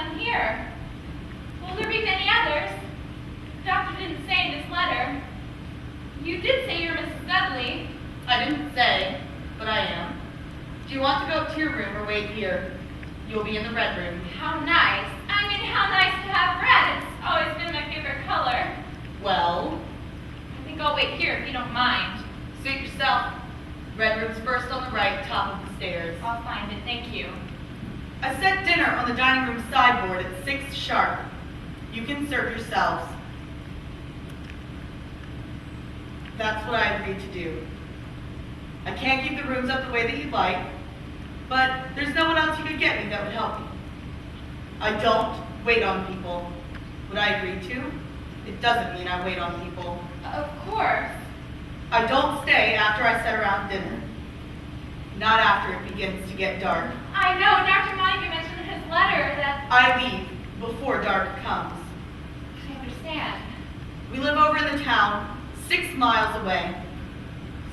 one here. Will there be many others? The doctor didn't say in his letter. You did say you're Mrs. Dudley. I didn't say, but I am. Do you want to go up to your room or wait here? You'll be in the red room. How nice. I mean, how nice to have red. It's always been my favorite color. Well, I think I'll wait here if you don't mind. suit yourself. Red room's first on the right, top of the stairs. I'll find it, thank you. I set dinner on the dining room sideboard at 6 sharp. You can serve yourselves. That's what I agreed to do. I can't keep the rooms up the way that you'd like, but there's no one else you could get me that would help you. I don't wait on people. What I agreed to, it doesn't mean I wait on people. Of course. I don't stay after I sit around dinner. Not after it begins to get dark. I know, Dr. Montague mentioned in his letter that... I leave before dark comes. I understand. We live over in the town, 6 miles away,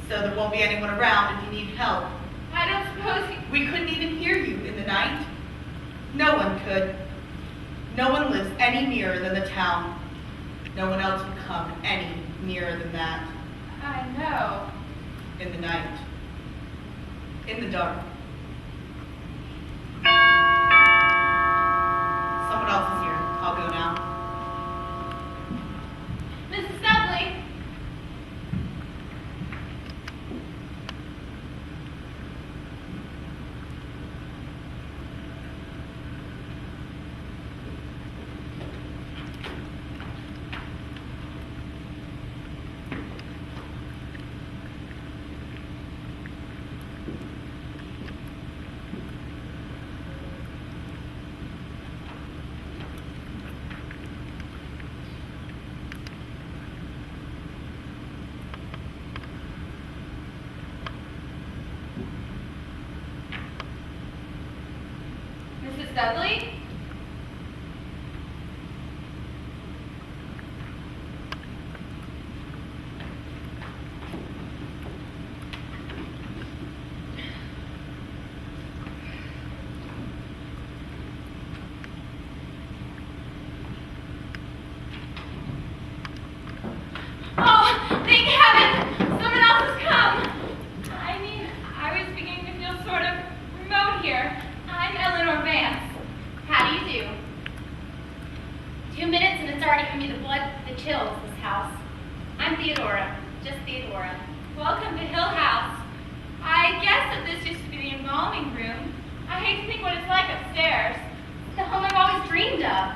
so there won't be anyone around if you need help. I don't suppose you... We couldn't even hear you in the night. No one could. No one lives any nearer than the town. No one else would come any nearer than that. I know. In the night. In the dark. Someone else is here. I'll go now. Mrs. Dudley. Mrs. Dudley? Oh, thank heaven! Someone else has come! I mean, I was beginning to feel sort of remote here. I'm Eleanor Vance. How do you do? 2 minutes and it's already given me the chills, this house. I'm Theodora, just Theodora. Welcome to Hill House. I guess that this used to be the embalming room. I hate to think what it's like upstairs. The home I've always dreamed of.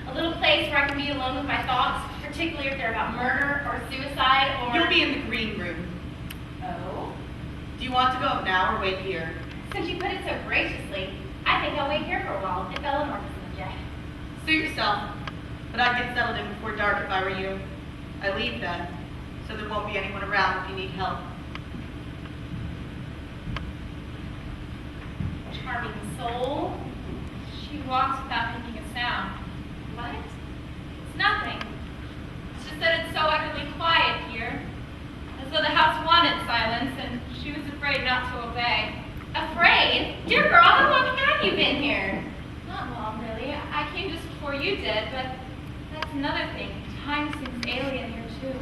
A little place where I can be alone with my thoughts, particularly if they're about murder or suicide or... You'll be in the green room. Oh? Do you want to go up now or wait here? Since you put it so graciously, I think I'll wait here for a while if Eleanor doesn't object. Suit yourself. But I'd get settled in before dark if I were you. I leave then, so there won't be anyone around if you need help. Charming soul. She walks without making a sound. What? It's nothing. It's just that it's so utterly quiet here. As though the house wanted silence and she was afraid not to obey. Afraid? Dear girl, how long have you been here? Not long, really. I came just before you did, but that's another thing. Time seems alien here, too.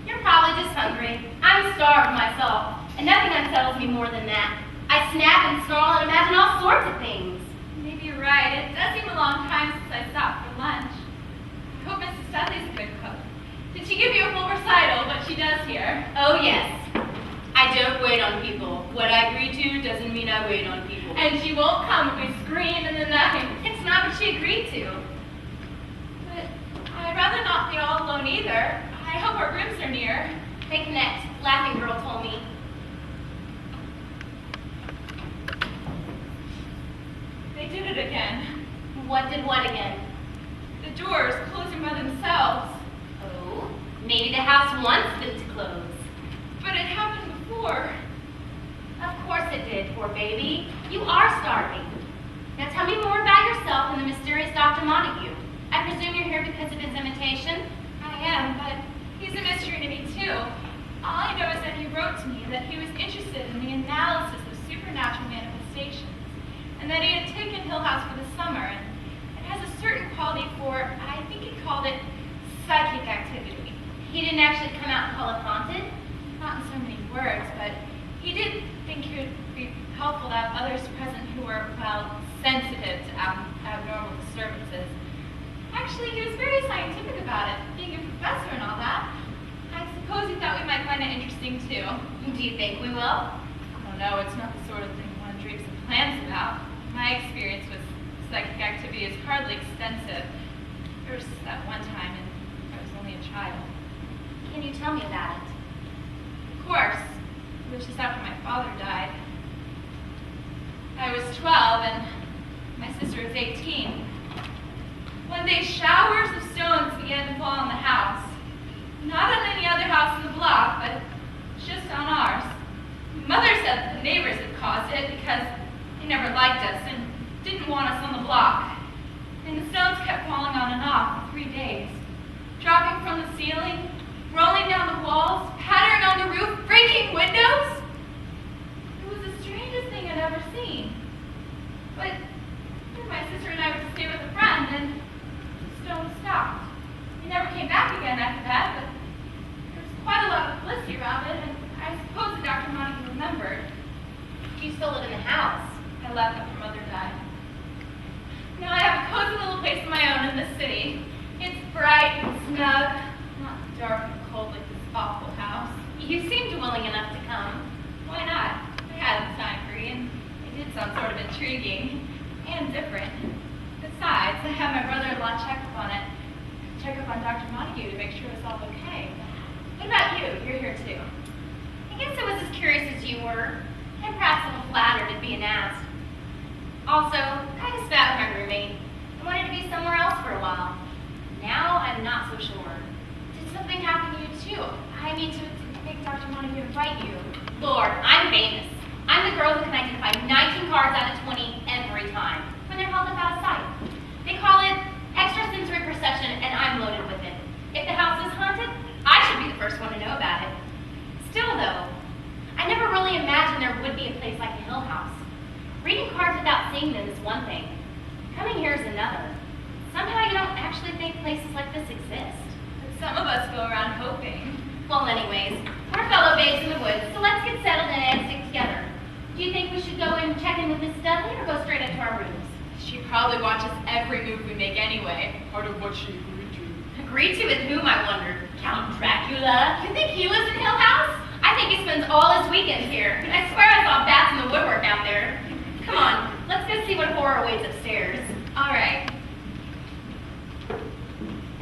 You're probably just hungry. I'm starved myself, and nothing unsettles me more than that. I snap and snarl and imagine all sorts of things. Maybe you're right. It does seem a long time since I stopped for lunch. I hope Mrs. Dudley's a good cook. Did she give you a full recital of what she does here? Oh, yes. I don't wait on people. What I agree to doesn't mean I wait on people. And she won't come if we scream in the night. It's not what she agreed to. But I'd rather not be all alone either. I hope our rooms are near. They connect. Laughing Girl told me. They did it again. What did what again? The doors closing by themselves. Oh, maybe the house wants them to close. But it happened before. Of course it did, poor baby. You are starving. Now tell me more about yourself and the mysterious Dr. Montague. I presume you're here because of his invitation? I am, but he's a mystery to me too. All I know is that he wrote to me that he was interested in the analysis of supernatural manifestations, and that he had taken Hill House for the summer, and it has before. I think he called it psychic activity. He didn't actually come out and call it haunted? Not in so many words, but he did think it would be helpful to have others present who were, well, sensitive to abnormal disturbances. Actually, he was very scientific about it, being a professor and all that. I suppose he thought we might find it interesting, too. Do you think we will? I don't know, it's not the sort of thing one dreams and plans about. My experience with psychic activity is hardly extensive. There was that one time, and I was only a child. Can you tell me about it? Of course. It was just after my father died. I was 12 and my sister was 18. One day, showers of stones began to fall on the house. Not on any other house in the block, but just on ours. Mother said that the neighbors had caused it because they never liked us and didn't want us on the block. And the stones kept falling on and off for 3 days, dropping from the ceiling, rolling down the walls, pattering on the roof, breaking windows. It was the strangest thing I'd ever seen. But then my sister and I were to stay with a friend, and the stones stopped. They never came back again after that, but there was quite a lot of publicity around it, and I suppose that Dr. Montague remembered. Do you still live in the house? I left after Mother died. Now I have a cozy little place of my own in the city. It's bright and snug, not dark and cold like this awful house. You seemed willing enough to come. Why not? I had the time free, and it did sound sort of intriguing and different. Besides, I had my brother-in-law check up on it. Check up on Dr. Montague to make sure it's all okay. What about you? You're here too. I guess I was as curious as you were, and perhaps a little flattered at being asked. Also, kind of spat with my roommate. I wanted to be somewhere else for a while. Now I'm not so sure. Did something happen to you too? I mean, to make Dr. Montague invite you. Lord, I'm famous. I'm the girl who can identify 19 cards out of 20 every time when they're held up out of sight. They call it extrasensory perception, and I'm loaded with it. If the house is haunted, I should be the first one to know about it. Still, though, I never really imagined there would be a place like the Hill House. Reading cards without seeing them is one thing. Coming here is another. Somehow you don't actually think places like this exist. But some of us go around hoping. Well, anyways, we're fellow babes in the woods, so let's get settled in and stick together. Do you think we should go and check in with Mrs. Dudley or go straight into our rooms? She probably watches every move we make anyway. Part of what she agreed to. Agreed to with whom, I wonder? Count Dracula? You think he lives in Hill House? I think he spends all his weekends here. I swear I saw bats in the woodwork out there. Come on, let's go see what horror awaits upstairs. All right.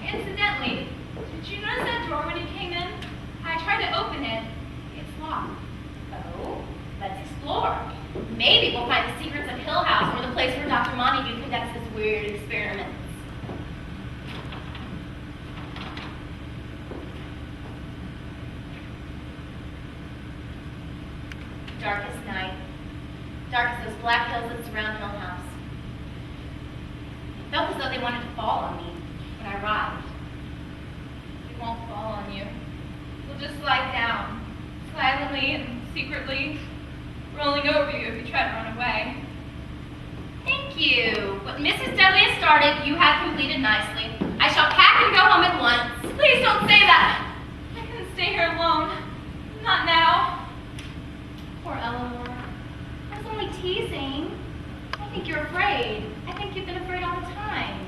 Incidentally, did you notice that door when you came in? I tried to open it. It's locked. Oh, let's explore. Maybe we'll find the secrets of Hill House or the place where Dr. Montague conducts his weird experiments. Darkest night. Dark as those black hills that surround Hill House. It felt as though they wanted to fall on me when I arrived. We won't fall on you. We'll just slide down, silently and secretly, rolling over you if you try to run away. Thank you. What Mrs. Dudley has started, you have completed nicely. I shall pack and go home at once. Please don't say that. I couldn't stay here alone. Not now. Poor Eleanor. I was only teasing. I think you're afraid. I think you've been afraid all the time.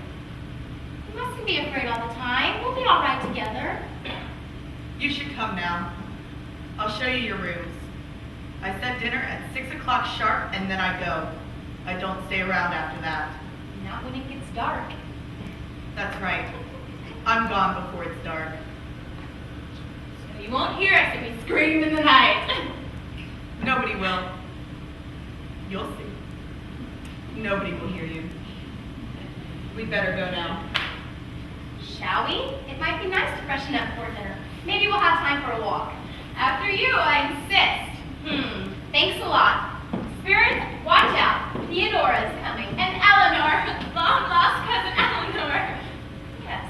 You mustn't be afraid all the time. We'll be all right together. You should come now. I'll show you your rooms. I set dinner at 6 o'clock sharp, and then I go. I don't stay around after that. Not when it gets dark. That's right. I'm gone before it's dark. So you won't hear us if we scream in the night. Nobody will. You'll see. Nobody will hear you. We'd better go now. Shall we? It might be nice to freshen up before dinner. Maybe we'll have time for a walk. After you, I insist. Thanks a lot. Spirit, Watch out. Theodora's coming. and Eleanor, long lost cousin Eleanor. Yes,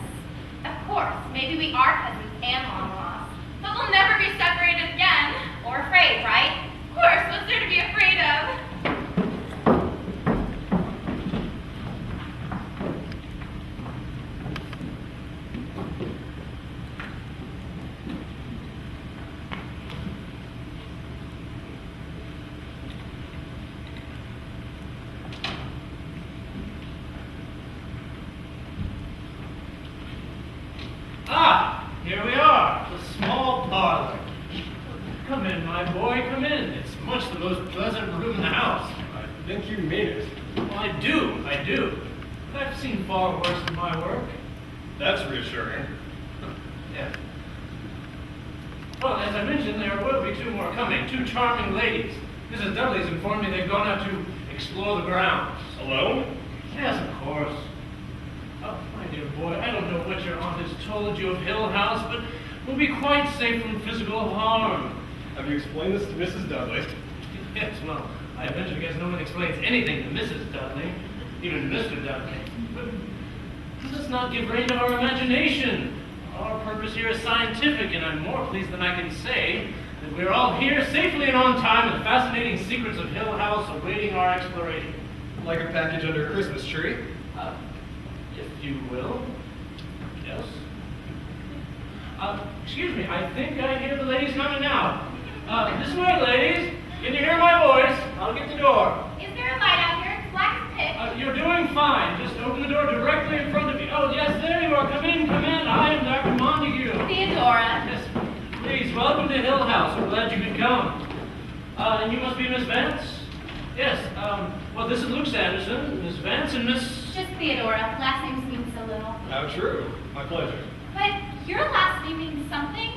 of course. Maybe we are cousins and long lost. But we'll never be separated again. Or afraid, right? Of course, what's there to be afraid of? my boy, come in. It's much the most pleasant room in the house. I think you mean it. Well, I do. But I've seen far worse than my work. That's reassuring. Yeah. Well, as I mentioned, there will be two more coming, two charming ladies. Mrs. Dudley's informed me they've gone out to explore the grounds. Alone? Yes, of course. Oh, my dear boy, I don't know what your aunt has told you of Hill House, but we'll be quite safe from physical harm. Have you explained this to Mrs. Dudley? Yes, well, I venture to guess no one explains anything to Mrs. Dudley, even Mr. Dudley. But let's not give rein to our imagination. Our purpose here is scientific, and I'm more pleased than I can say that we're all here safely and on time with the fascinating secrets of Hill House awaiting our exploration. Like a package under a Christmas tree? If you will. Yes. Excuse me, I think I hear the ladies coming now. This way, ladies. Can you hear my voice? I'll get the door. Is there a light out here? It's black as pitch. You're doing fine. Just open the door directly in front of you. Oh, yes, there you are. Come in. I am Dr. Montague. Theodora. Yes, please, welcome to Hill House. We're glad you could come. And you must be Miss Vance? Yes, well, this is Luke Sanderson, Miss Vance, and Miss... Just Theodora. Last names mean so little. How true. My pleasure. But your last name means something.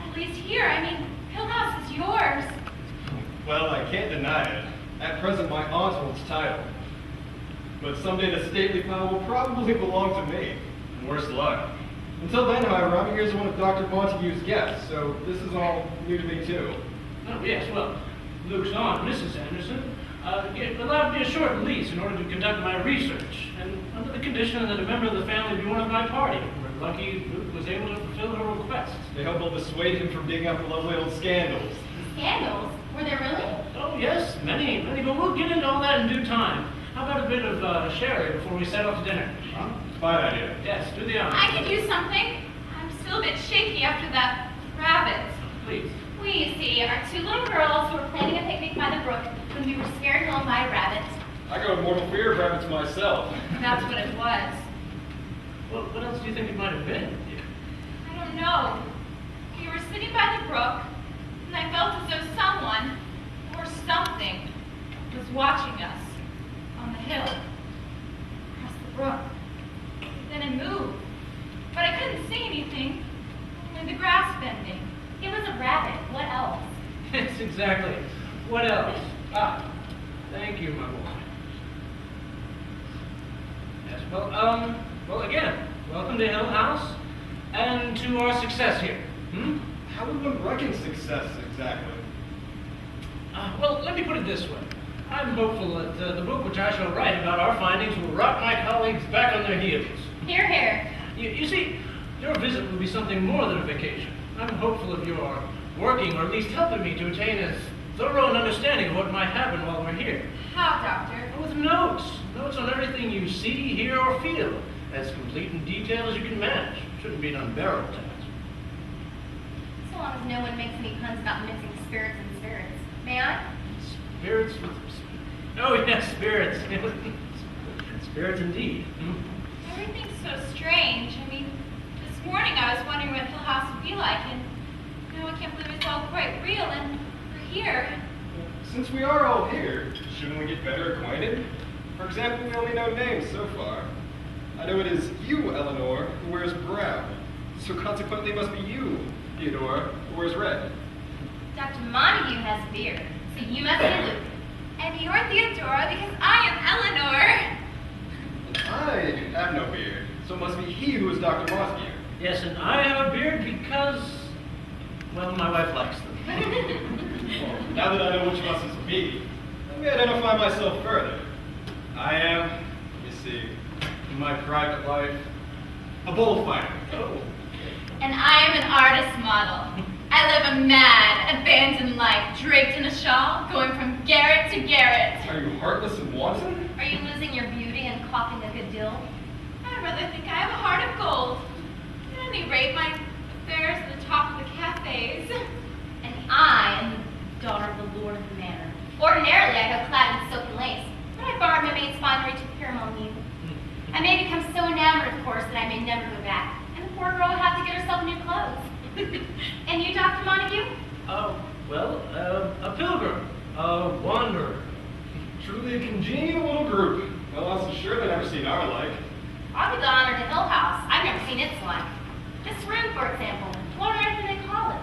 At least here, I mean, Hill House is yours. Well, I can't deny it. At present, my aunt holds title. But someday the stately power will probably belong to me. And worse luck. Until then, however, I'm here as one of Dr. Montague's guests, so this is all new to me, too. Oh, yes, well, Luke's aunt, Mrs. Anderson, allowed me a short lease in order to conduct my research, and under the condition that a member of the family be one of my party. We're lucky Luke was able to fulfill her request. They help will dissuade him from digging up lovely old scandals. Scandals? Were there really? Oh, yes, many, but we'll get into all that in due time. How about a bit of sherry before we set off to dinner? Huh? Fine idea. Yes, do the honors. I could use something. I'm still a bit shaky after that rabbit. Please. We, you see, are two little girls who were planning a picnic by the brook when we were scared home by a rabbit. I got a mortal fear of rabbits myself. That's what it was. Well, what else do you think it might have been? I don't know. We were sitting by the brook, and I felt as though someone, or something, was watching us on the hill, across the brook. Then it moved, but I couldn't see anything, only the grass bending. It was a rabbit. What else? Yes, exactly. What else? Thank you, my boy. Yes, well, again, welcome to Hill House, and to our success here. How would one reckon success, exactly? Well, let me put it this way. I'm hopeful that the book which I shall write about our findings will rock my colleagues back on their heels. Hear, hear. You see, your visit will be something more than a vacation. I'm hopeful of your working, or at least helping me to attain a thorough understanding of what might happen while we're here. How, Doctor? With notes on everything you see, hear, or feel, as complete and detailed as you can manage. Shouldn't be an unbearable task. So long as no one makes any puns about mixing spirits and spirits. May I? Spirits with... Oh, yes, spirits. Spirits indeed. Everything's so strange. I mean, this morning I was wondering what Hill House would be like, and now I can't believe it's all quite real, and we're here. Since we are all here, shouldn't we get better acquainted? For example, we only know names so far. I know it is you, Eleanor, who wears brown. So consequently it must be you, Theodora, who wears red. Dr. Montague has a beard, so you must be Luke. And you're Theodora because I am Eleanor. I have no beard, so it must be he who is Dr. Montague. Yes, and I have a beard because, well, my wife likes them. Well, now that I know which of us is me, let me identify myself further. I am, let me see, in my private life, a bullfighter. Oh. And I am an artist model. I live a mad, abandoned life, draped in a shawl, going from garret to garret. Are you heartless and wanton? Are you losing your beauty and coughing a good deal? I'd rather think I have a heart of gold. At any rate, my affairs at the top of the cafes. And I am the daughter of the Lord of the Manor. Ordinarily, I go clad in silk and lace, but I borrowed my maid's finery to appear among you. I may become so enamored, of course, that I may never go back, and the poor girl will have to get herself new clothes. And you, Dr. Montague? Oh, Well, a pilgrim, a wanderer. Truly a congenial little group. Well, I'm sure they've never seen our like. I'll give the honor to Hill House. I've never seen its like. This room, for example, what on earth do they call it?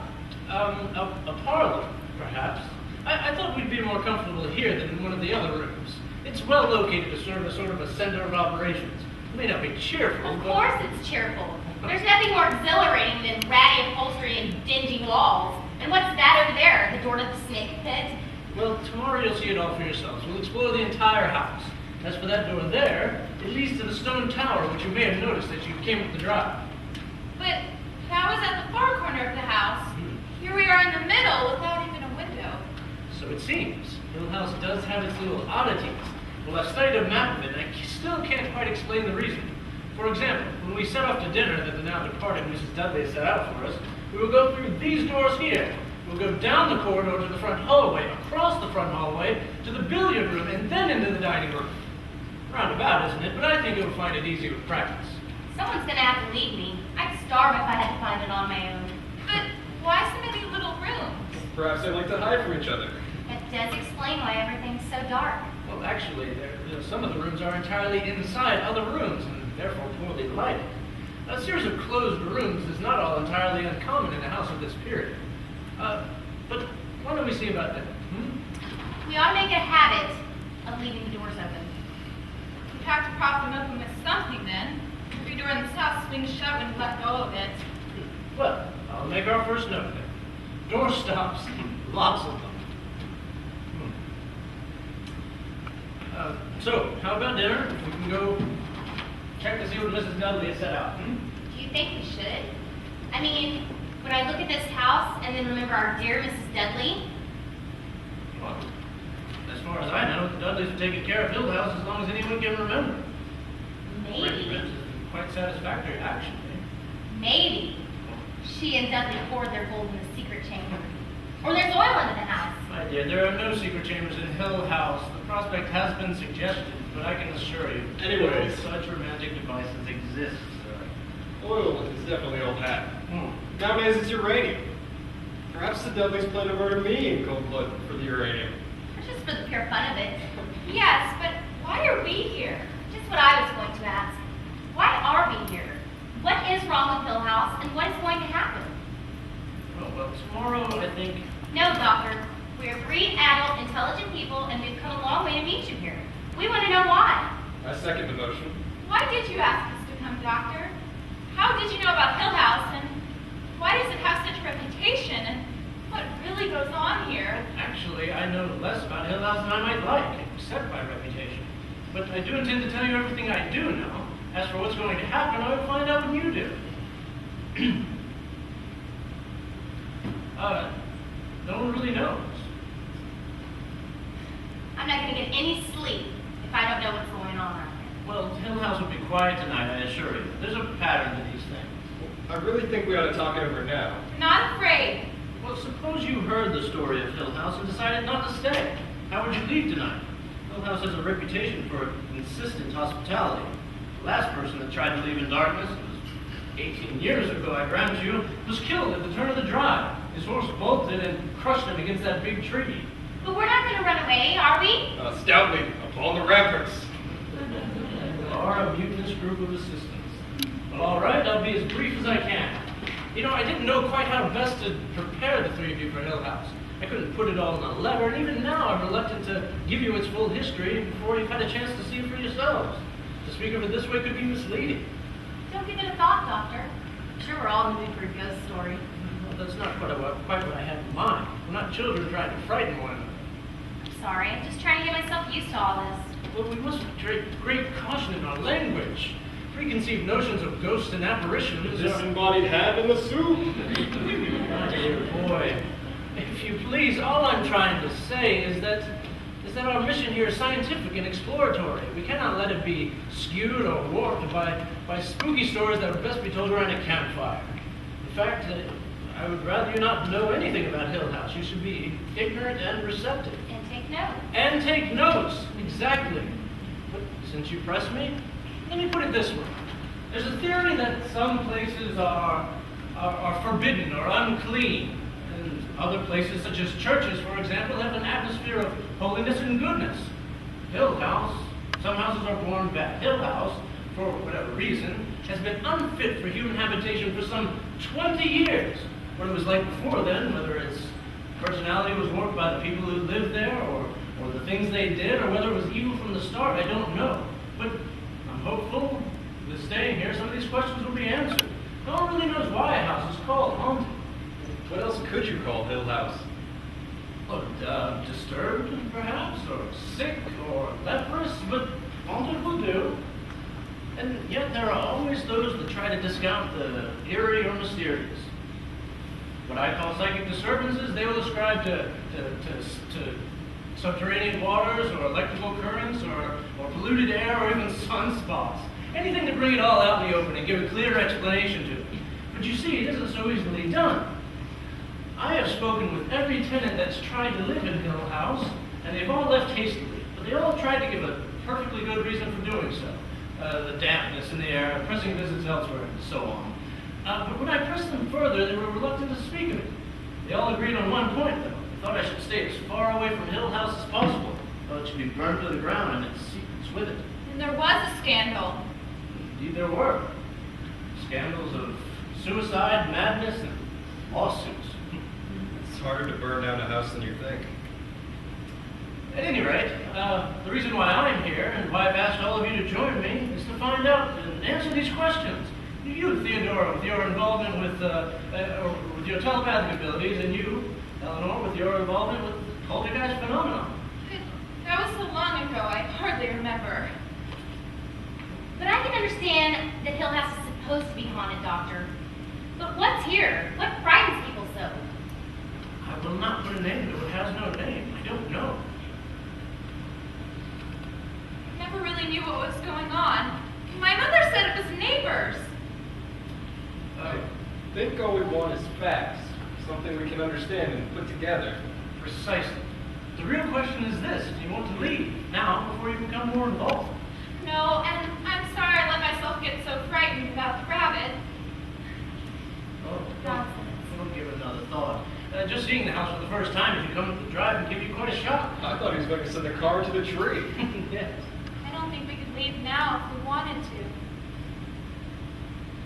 A parlor, perhaps. I thought we'd be more comfortable here than in one of the other rooms. It's well located to serve as sort of a center of operations. It may not be cheerful, Of but... course it's cheerful. There's nothing more exhilarating than ratty upholstery and dingy walls. And what's that over there, the door to the snake pit? Well, tomorrow you'll see it all for yourselves. We'll explore the entire house. As for that door there, it leads to the stone tower, which you may have noticed as you came up the drive. But that was at the far corner of the house. Here we are in the middle without even a window. So it seems. Hill House does have its little oddities. Well, I've studied a map of it, and I still can't quite explain the reason. For example, when we set off to dinner that the now departed Mrs. Dudley set out for us, we will go through these doors here. We'll go down the corridor to the front hallway, across the front hallway, to the billiard room, and then into the dining room. Roundabout, isn't it? But I think you'll find it easy with practice. Someone's gonna have to lead me. I'd starve if I had to find it on my own. But why so many little rooms? Perhaps they like to hide from each other. That does explain why everything's so dark. Well, actually, some of the rooms are entirely inside other rooms, and therefore poorly lighted. A series of closed rooms is not all entirely uncommon in a house of this period. But why don't we see about that? We ought to make it a habit of leaving the doors open. We'd have to prop them open with something then. Every door in this house swings shut when you let go of it. Well, I'll make our first note then. Door stops, lots of them. So, how about dinner? We can go check to see what Mrs. Dudley has set out. Do you think we should? I mean, would I look at this house and then remember our dear Mrs. Dudley? Well, as far as I know, the Dudleys have taken care of Hill House as long as anyone can remember. Maybe. It's quite satisfactory, actually. Maybe. She and Dudley poured their gold in the secret chamber. Or there's oil under the house. My dear, there are no secret chambers in Hill House. The prospect has been suggested, but I can assure you, Anyways. no such romantic devices exist, sir. Oil is definitely old hat. Nowadays it's uranium. Perhaps the Dudleys plan to murder me in cold blood for the uranium. Just for the pure fun of it. Yes, but why are we here? Just what I was going to ask. Why are we here? What is wrong with Hill House and what is going to happen? Well, tomorrow, I think... No, Doctor. We are 3 adult, intelligent people, and we've come a long way to meet you here. We want to know why. I second the motion. Why did you ask us to come, Doctor? How did you know about Hill House, and why does it have such a reputation, and what really goes on here? Actually, I know less about Hill House than I might like, except by reputation. But I do intend to tell you everything I do know. As for what's going to happen, I will find out when you do. No one really knows. I'm not going to get any sleep if I don't know what's going on out there. Well, Hill House will be quiet tonight, I assure you. There's a pattern to these things. I really think we ought to talk it over now. Not afraid. Well, suppose you heard the story of Hill House and decided not to stay. How would you leave tonight? Hill House has a reputation for insistent hospitality. The last person that tried to leave in darkness, it was 18 years ago, I grant you, was killed at the turn of the drive. His horse bolted and crushed him against that big tree. But we're not going to run away, are we? Stoutly, upon the ramparts. We are a mutinous group of assistants. Well, all right, I'll be as brief as I can. You know, I didn't know quite how best to prepare the 3 of you for Hill House. I couldn't put it all in a letter, and even now I'm reluctant to give you its full history before you've had a chance to see it for yourselves. To speak of it this way could be misleading. Don't give it a thought, Doctor. I'm sure we're all in the mood for a ghost story. Well, that's not quite what I had in mind. We're not children trying to frighten one another. I'm sorry, I'm just trying to get myself used to all this. Well, we must take great caution in our language. Preconceived notions of ghosts and apparitions are... Disembodied hand in the soup. My dear boy, if you please, all I'm trying to say is that our mission here is scientific and exploratory. We cannot let it be skewed or warped by spooky stories that would best be told around a campfire. In fact, I would rather you not know anything about Hill House. You should be ignorant and receptive. And take notes. And take notes, exactly. But since you press me, let me put it this way. There's a theory that some places are forbidden or unclean, and Other places, such as churches, for example, have an atmosphere of holiness and goodness. Hill House, some houses are born bad. Hill House, for whatever reason, has been unfit for human habitation for some 20 years. What it was like before then, whether its personality was warped by the people who lived there, or the things they did, or whether it was evil from the start, I don't know. But I'm hopeful with staying here, some of these questions will be answered. No one really knows why a house is called haunted. What else could you call Hill House? Well, disturbed, perhaps, or sick, or leprous, but haunted will do. And yet there are always those that try to discount the eerie or mysterious. What I call psychic disturbances, they will ascribe to subterranean waters, or electrical currents, or polluted air, or even sunspots. Anything to bring it all out in the open and give a clear explanation to it. But you see, it isn't so easily done. I have spoken with every tenant that's tried to live in Hill House, and they've all left hastily. But they all tried to give a perfectly good reason for doing so. The dampness in the air, pressing visits elsewhere, and so on. But when I pressed them further, they were reluctant to speak of it. They all agreed on one point, though. They thought I should stay as far away from Hill House as possible. Thought it should be burned to the ground and its secrets with it. And there was a scandal. Indeed there were. Scandals of suicide, madness, and lawsuits. It's harder to burn down a house than you think. At any rate, the reason why I'm here and why I've asked all of you to join me is to find out and answer these questions. You, Theodora, with your involvement with your telepathic abilities, and you, Eleanor, with your involvement with poltergeist phenomenon. That was so long ago, I hardly remember. But I can understand that Hill House is supposed to be haunted, Doctor. But what's here? What frightens people so? I will not put a name to it. It has no name. I don't know. I never really knew what was going on. My mother said it was neighbors. I think all we want is facts. Something we can understand and put together. Precisely. The real question is this: do you want to leave now before you become more involved? No, and I'm sorry I let myself get so frightened about the rabbit. Oh, Nonsense. don't give it another thought. Just seeing the house for the first time as you come up the drive and give you quite a shock. I thought he was going to send the car to the tree. Yes. I don't think we could leave now if we wanted to.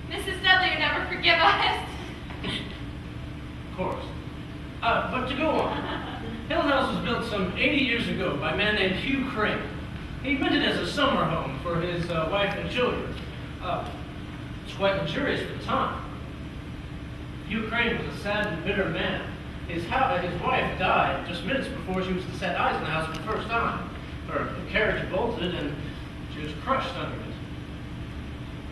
Mrs. Dudley would never forgive us. Of course. But to go on. Hill House was built some 80 years ago by a man named Hugh Crane. He meant it as a summer home for his wife and children. It's quite luxurious for the time. Hugh Crane was a sad and bitter man. His wife died just minutes before she was to set eyes on the house for the first time. Her carriage bolted and she was crushed under it.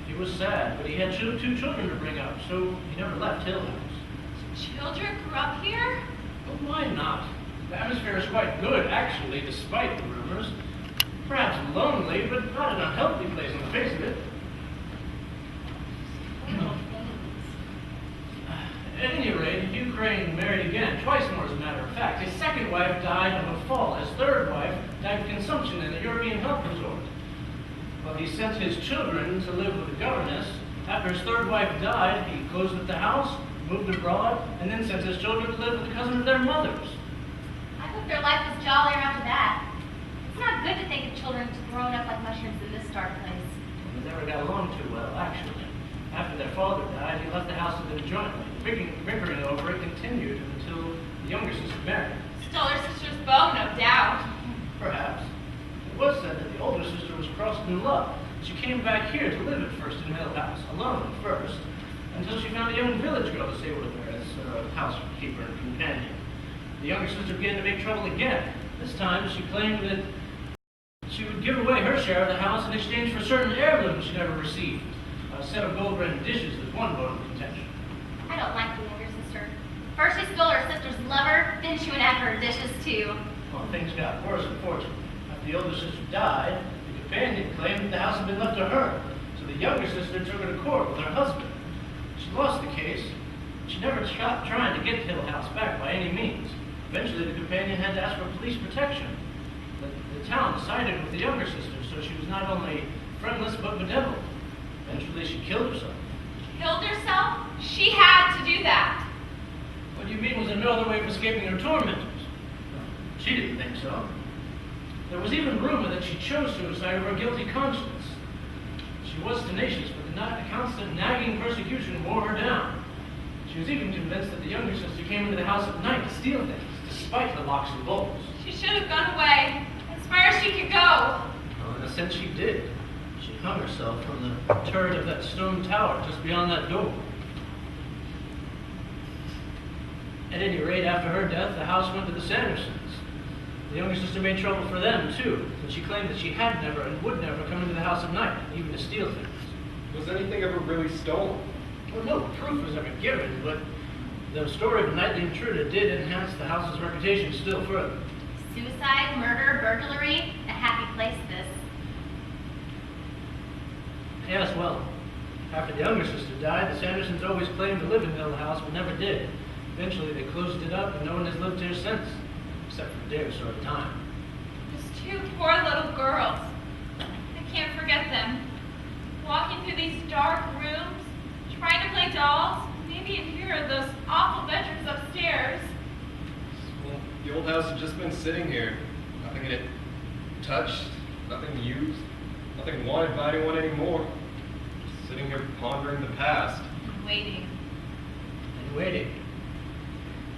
He was sad, but he had two children to bring up, so he never left Hill House. Children grew up here? But why not? The atmosphere is quite good, actually, despite the rumors. Perhaps lonely, but not an unhealthy place on the face of it. At any rate, Hugh Crane married again, twice more as a matter of fact. His second wife died of a fall. His third wife died of consumption in a European health resort. Well, he sent his children to live with a governess. After his third wife died, he closed up the house, moved abroad, and then sent his children to live with a cousin of their mother's. I hope their life was jollier after that. It's not good to think of children growing up like mushrooms in this dark place. They never got along too well, actually. After their father died, he left the house with them jointly. Bickering over it continued until the younger sister married. Stole her sister's beau, no doubt. Perhaps. It was said that the older sister was crossed in love. She came back here to live at first in Hill House, alone at first, until she found a young village girl to stay with her as housekeeper and companion. The younger sister began to make trouble again. This time she claimed that she would give away her share of the house in exchange for certain heirlooms she never received. A set of gold-rimmed dishes is one bone of contention. I don't like the younger sister. First she stole her sister's lover, then she went after her dishes too. Well, things got worse, unfortunately. After the older sister died, the companion claimed that the house had been left to her, so the younger sister took her to court with her husband. She lost the case. She never stopped trying to get Hill House back by any means. Eventually, the companion had to ask for police protection. The town sided with the younger sister, so she was not only friendless but bedeviled. Eventually, she killed herself. Killed herself? She had to do that. But you mean was another way of escaping her tormentors? She didn't think so. There was even rumor that she chose suicide over a guilty conscience. She was tenacious, but the constant nagging persecution wore her down. She was even convinced that the younger sister came into the house at night to steal things, despite the locks and bolts. She should have gone away, as far as she could go. Well, in a sense, she did. She hung herself from the turret of that stone tower just beyond that door. At any rate, after her death, the house went to the Sandersons. The younger sister made trouble for them, too, and she claimed that she had never and would never come into the house at night, even to steal things. Was anything ever really stolen? Well, no proof was ever given, but the story of a nightly intruder did enhance the house's reputation still further. Suicide, murder, burglary, a happy place this. Yes, well, after the younger sister died, the Sandersons always claimed to live in Mill House, but never did. Eventually, they closed it up, and no one has lived here since, except for a day or so at a time. Those two poor little girls. I can't forget them. Walking through these dark rooms, trying to play dolls, maybe in fear of those awful bedrooms upstairs. Well, the old house had just been sitting here. Nothing in it touched, nothing used, nothing wanted by anyone anymore. Just sitting here pondering the past. Waiting. And waiting.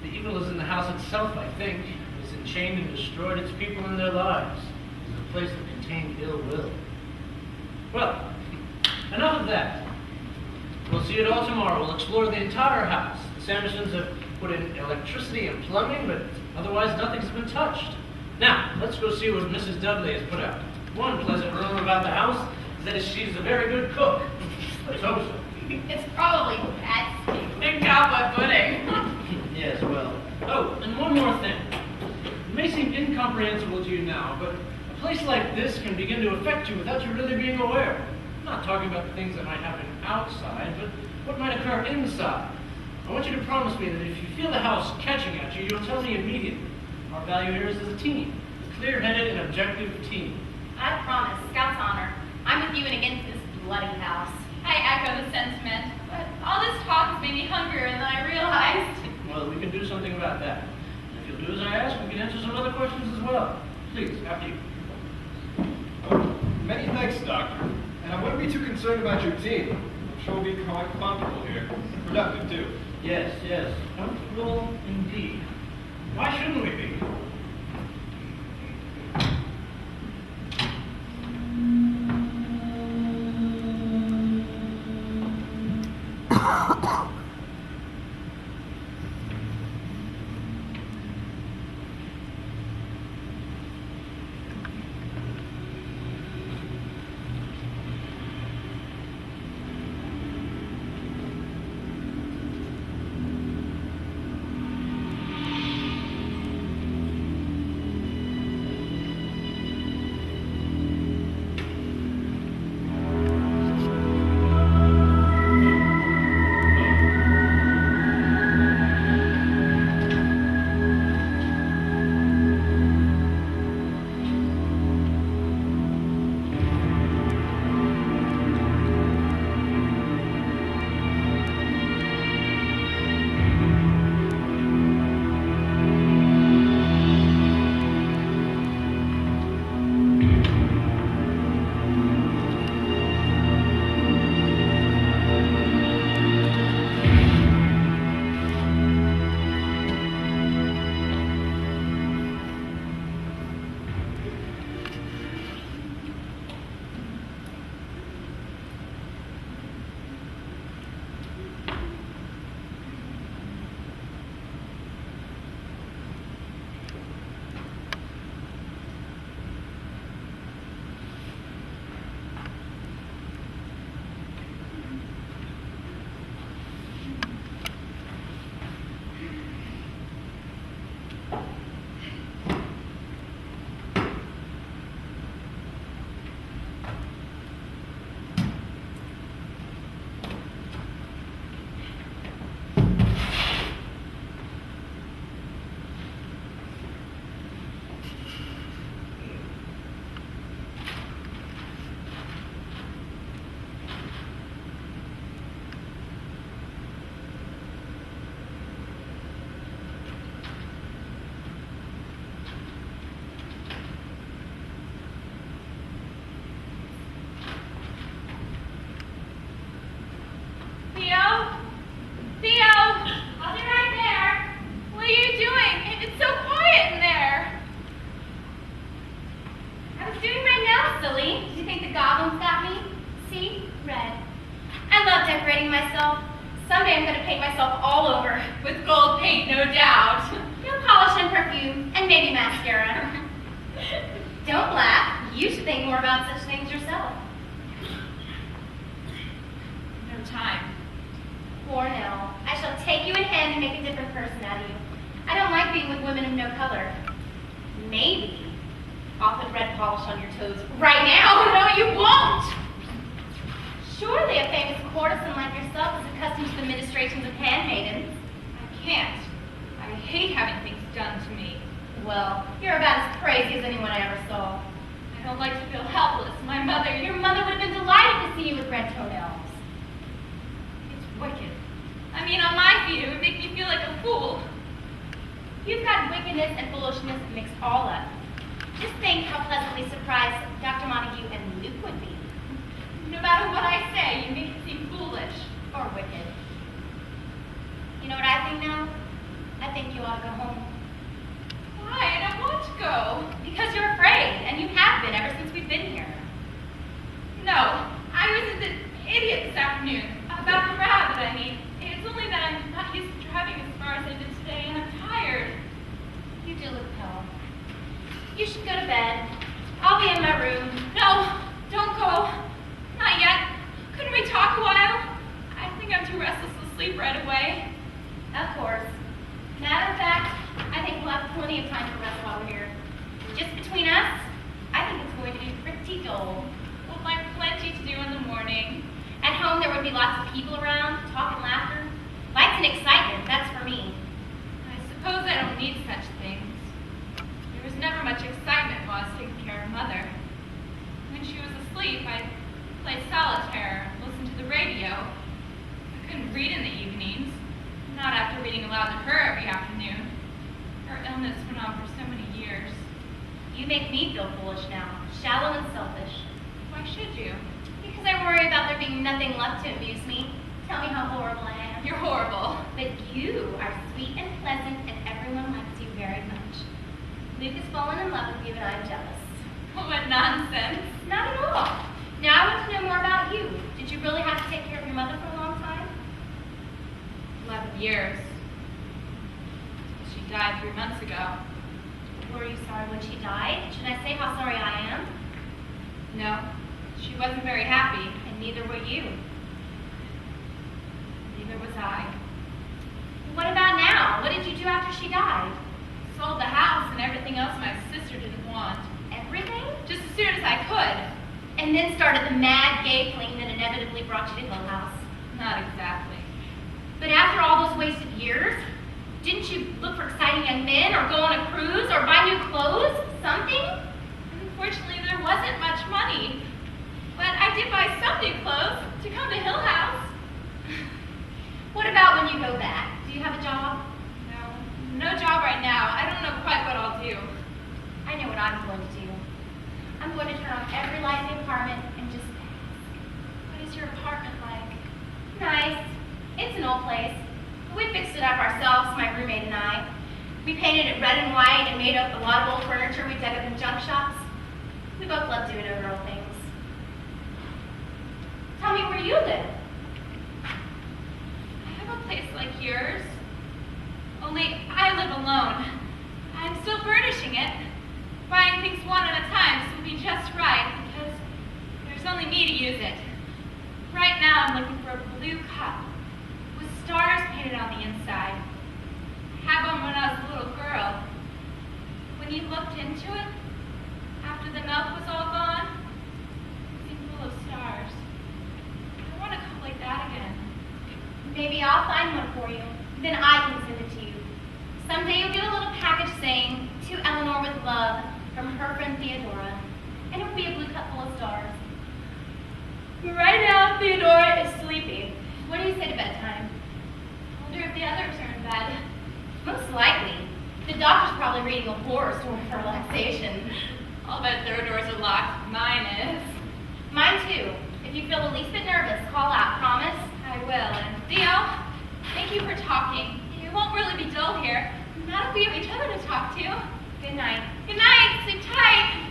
The evil is in the house itself, I think. It's enchained and destroyed its people and their lives. It's a place that contained ill will. Well, enough of that. We'll see it all tomorrow. We'll explore the entire house. The Sandersons have put in electricity and plumbing, but otherwise nothing's been touched. Now, let's go see what Mrs. Dudley has put out. One pleasant rumor about the house is that she's a very good cook. Let's hope so. It's probably bad. And cowboy pudding. Yes, well. Oh, and one more thing. It may seem incomprehensible to you now, but a place like this can begin to affect you without you really being aware. I'm not talking about the things that might happen outside, but what might occur inside. I want you to promise me that if you feel the house catching at you, you'll tell me immediately. Our value here is as a team, a clear-headed and objective team. I promise, Scout's honor. I'm with you and against this bloody house. I echo the sentiment, but all this talk has made me hungrier than I realized. Well, we can do something about that. And if you'll do as I ask, we can answer some other questions as well. Please, after you. Many thanks, Doctor. And I wouldn't be too concerned about your team. I'm sure we'll be quite comfortable here. Productive, too. Yes, yes. Comfortable indeed. Why shouldn't we be? decorating myself. Someday I'm going to paint myself all over. With gold paint, no doubt. No polish and perfume, and maybe mascara. Don't laugh. You should think more about such things yourself. No time. Poor Nell. I shall take you in hand and make a different person out of you. I don't like being with women of no color. Maybe I'll put red polish on your toes right now. Oh, no, you won't! Surely a famous courtesan like yourself is accustomed to the ministrations of handmaidens. I can't. I hate having things done to me. Well, you're about as crazy as anyone I ever saw. I don't like to feel helpless. My mother, Your mother would have been delighted to see you with red toenails. it's wicked. I mean, on my feet, it would make me feel like a fool. You've got wickedness and foolishness mixed all up. Just think how pleasantly surprised Dr. Montague and Luke would be. No matter what I say, you make it seem foolish. Or wicked. You know what I think now? I think you ought to go home. Why? I don't want to go. Because you're afraid, and you have been ever since we've been here. No, I was an idiot this afternoon. About the rabbit, I mean. It's only that I'm not used to driving as far as I did today, and I'm tired. You do look pale. You should go to bed. I'll be in my room. No, don't go. Not yet. Couldn't we talk a while? I think I'm too restless to sleep right away. Of course. Matter of fact, I think we'll have plenty of time for rest while we're here. Just between us, I think it's going to be pretty dull. We'll find plenty to do in the morning. At home, there would be lots of people around, talk and laughter. Lights and excitement, that's for me. I suppose I don't need such things. There was never much excitement while I was taking care of Mother. When she was asleep, I'd play solitaire and listen to the radio. I couldn't read in the evenings, not after reading aloud to her every afternoon. Her illness went on for so many years. You make me feel foolish now, shallow and selfish. Why should you? Because I worry about there being nothing left to amuse me. Tell me how horrible I am. You're horrible. But you are sweet and pleasant, and everyone likes you very much. Luke has fallen in love with you, and I'm jealous. What nonsense. Not at all. Now I want to know more about you. Did you really have to take care of your mother for a long time? 11 years. She died 3 months ago. Were you sorry when she died? Should I say how sorry I am? No, she wasn't very happy. And neither were you. Neither was I. What about now? What did you do after she died? Sold the house and everything else my sister didn't want. Everything? Just as soon as I could. And then started the mad gay fling that inevitably brought you to Hill House. Not exactly. But after all those wasted years, didn't you look for exciting young men, or go on a cruise, or buy new clothes? Something? Unfortunately, there wasn't much money. But I did buy some new clothes to come to Hill House. What about when you go back? Do you have a job? No job right now. I don't know quite what I'll do. I know what I'm going to do. I'm going to turn off every light in the apartment and just What is your apartment like? nice. It's an old place. We fixed it up ourselves, my roommate and I. We painted it red and white and made up a lot of old furniture we dug up in junk shops. We both love doing over old things. Tell me where you live. I have a place like yours. Only I live alone. I'm still furnishing it. Buying things one at a time so it'll be just right because there's only me to use it. Right now I'm looking for a blue cup with stars painted on the inside. I had one when I was a little girl. When you looked into it, after the milk was all gone, it seemed full of stars. I want a cup like that again. Maybe I'll find one for you. Then I can send it to you. Someday you'll get a little package saying, "To Eleanor with love," from her friend Theodora. And it'll be a blue cup full of stars. Right now, Theodora is sleeping. What do you say to bedtime? I wonder if the others are in bed. Most likely. The doctor's probably reading a horror story for relaxation. I'll bet their doors are locked. Mine is. Mine too. If you feel the least bit nervous, call out, promise? I will. And Theo, thank you for talking. It won't really be dull here. Not if we have each other to talk to. Good night. Good night. Sleep tight.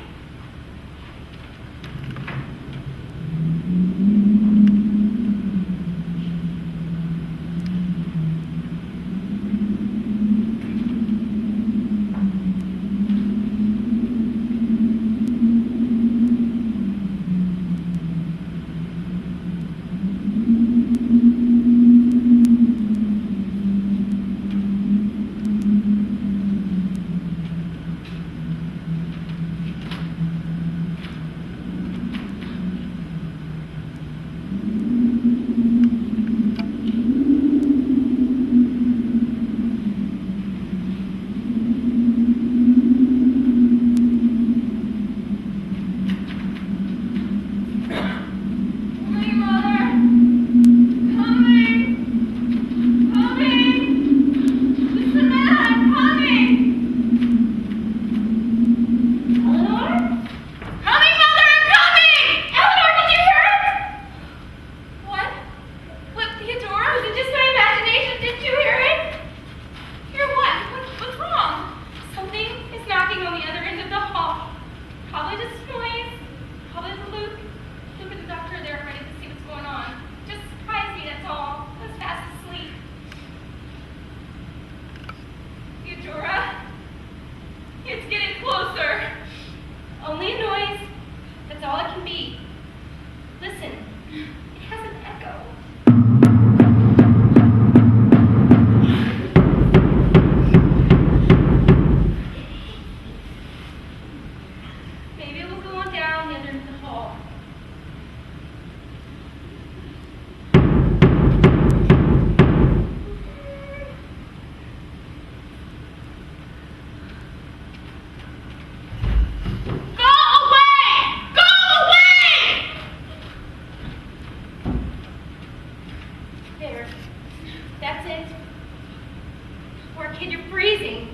freezing.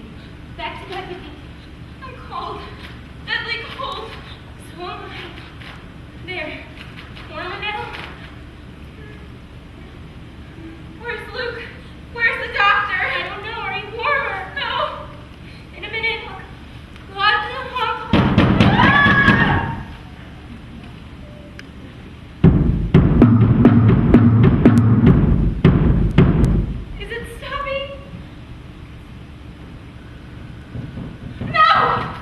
Back to bed with me. I'm cold. Deadly cold. So am I. There. Warmer now? Where's Luke? Where's the doctor? I don't know. Are you warmer? No. In a minute. Go out to the hall. Is it stopping? No!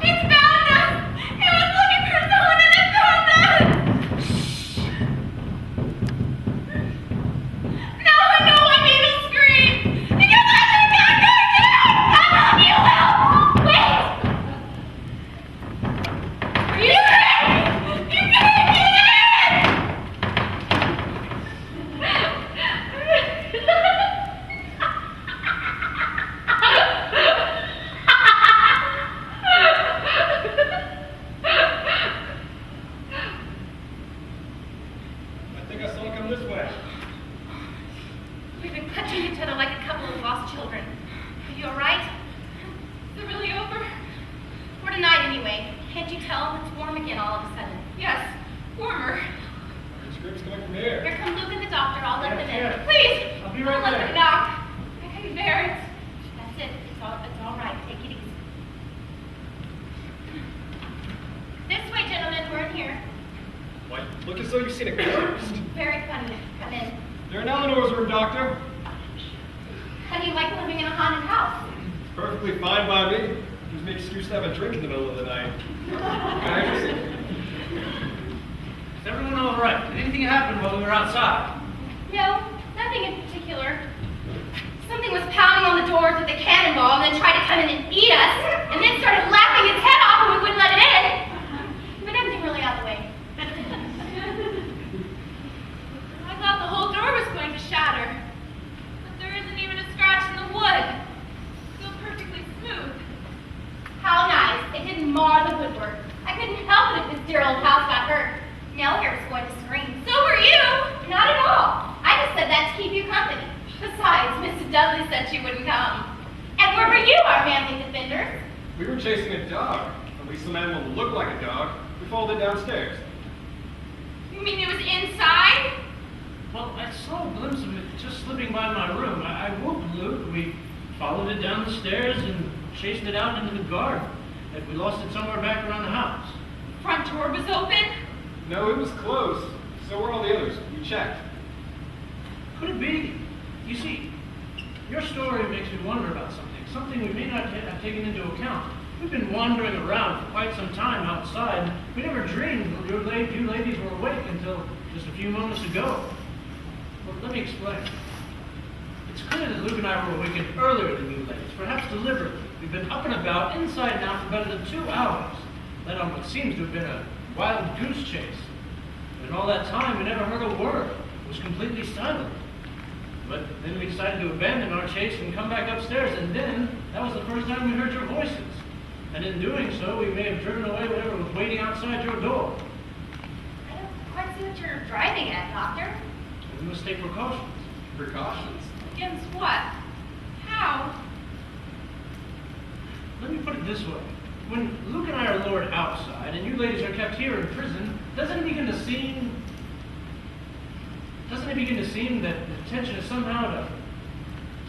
It's found us! It was looking for someone and it found us! Shh! Now I know why people scream! Because I think I'm going down! How long you will? Wait! Are you You can't get I think I saw it come this way. We've been punching each other like a couple of lost children. Are you alright? Is it really over? For tonight, anyway. Can't you tell? It's warm again all of a sudden. Yes, warmer. The scream's coming from here. Here come Luke and the doctor. I'll let them in. Yeah. Please, I'll be don't right let there. them knock. I can bear it. That's it. It's all right. Take it easy. This way, gentlemen. We're in here. Why, look as though you've seen a ghost. Very funny. Come in. They're in Eleanor's room, Doctor. How do you like living in a haunted house? Perfectly fine by me. Gives me an excuse to have a drink in the middle of the night. Can I have a seat? Is everyone all right? Did anything happen while we were outside? No, nothing in particular. Something was pounding on the doors with a cannonball and then tried to come in and eat us, and then started laughing its head off and we wouldn't let it in. But everything really out of the way. I thought the whole door was going to shatter. But there isn't even a scratch in the wood. Still perfectly smooth. How nice. It didn't mar the woodwork. I couldn't help it if this dear old house got hurt. Nell here was going to scream. So were you! Not at all. I just said that to keep you company. Besides, Mrs. Dudley said she wouldn't come. And where were you, our manly defenders? We were chasing a dog. At least some animal that looked like a dog. We followed it downstairs. You mean it was inside? Well, I saw a glimpse of it just slipping by my room. I woke Luke. We followed it down the stairs and chased it out into the garden. And we lost it somewhere back around the house. Front door was open? No, it was closed. So were all the others. We checked. Could it be? You see, your story makes me wonder about something we may not have taken into account. We've been wandering around for quite some time outside. We never dreamed you ladies were awake until just a few moments ago. Well, let me explain. It's clear that Luke and I were awakened earlier than you ladies, perhaps deliberately. We've been up and about, inside and out, for better than 2 hours. Led on what seems to have been a wild goose chase. But in all that time, we never heard a word. It was completely silent. But then we decided to abandon our chase and come back upstairs, and then that was the first time we heard your voices. And in doing so, we may have driven away whatever was waiting outside your door. I don't quite see what you're driving at, Doctor. And we must take precautions. Precautions. Against what? How? Let me put it this way. When Luke and I are lured outside, and you ladies are kept here in prison, doesn't it begin to seem that the intention is somehow to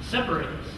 separate us?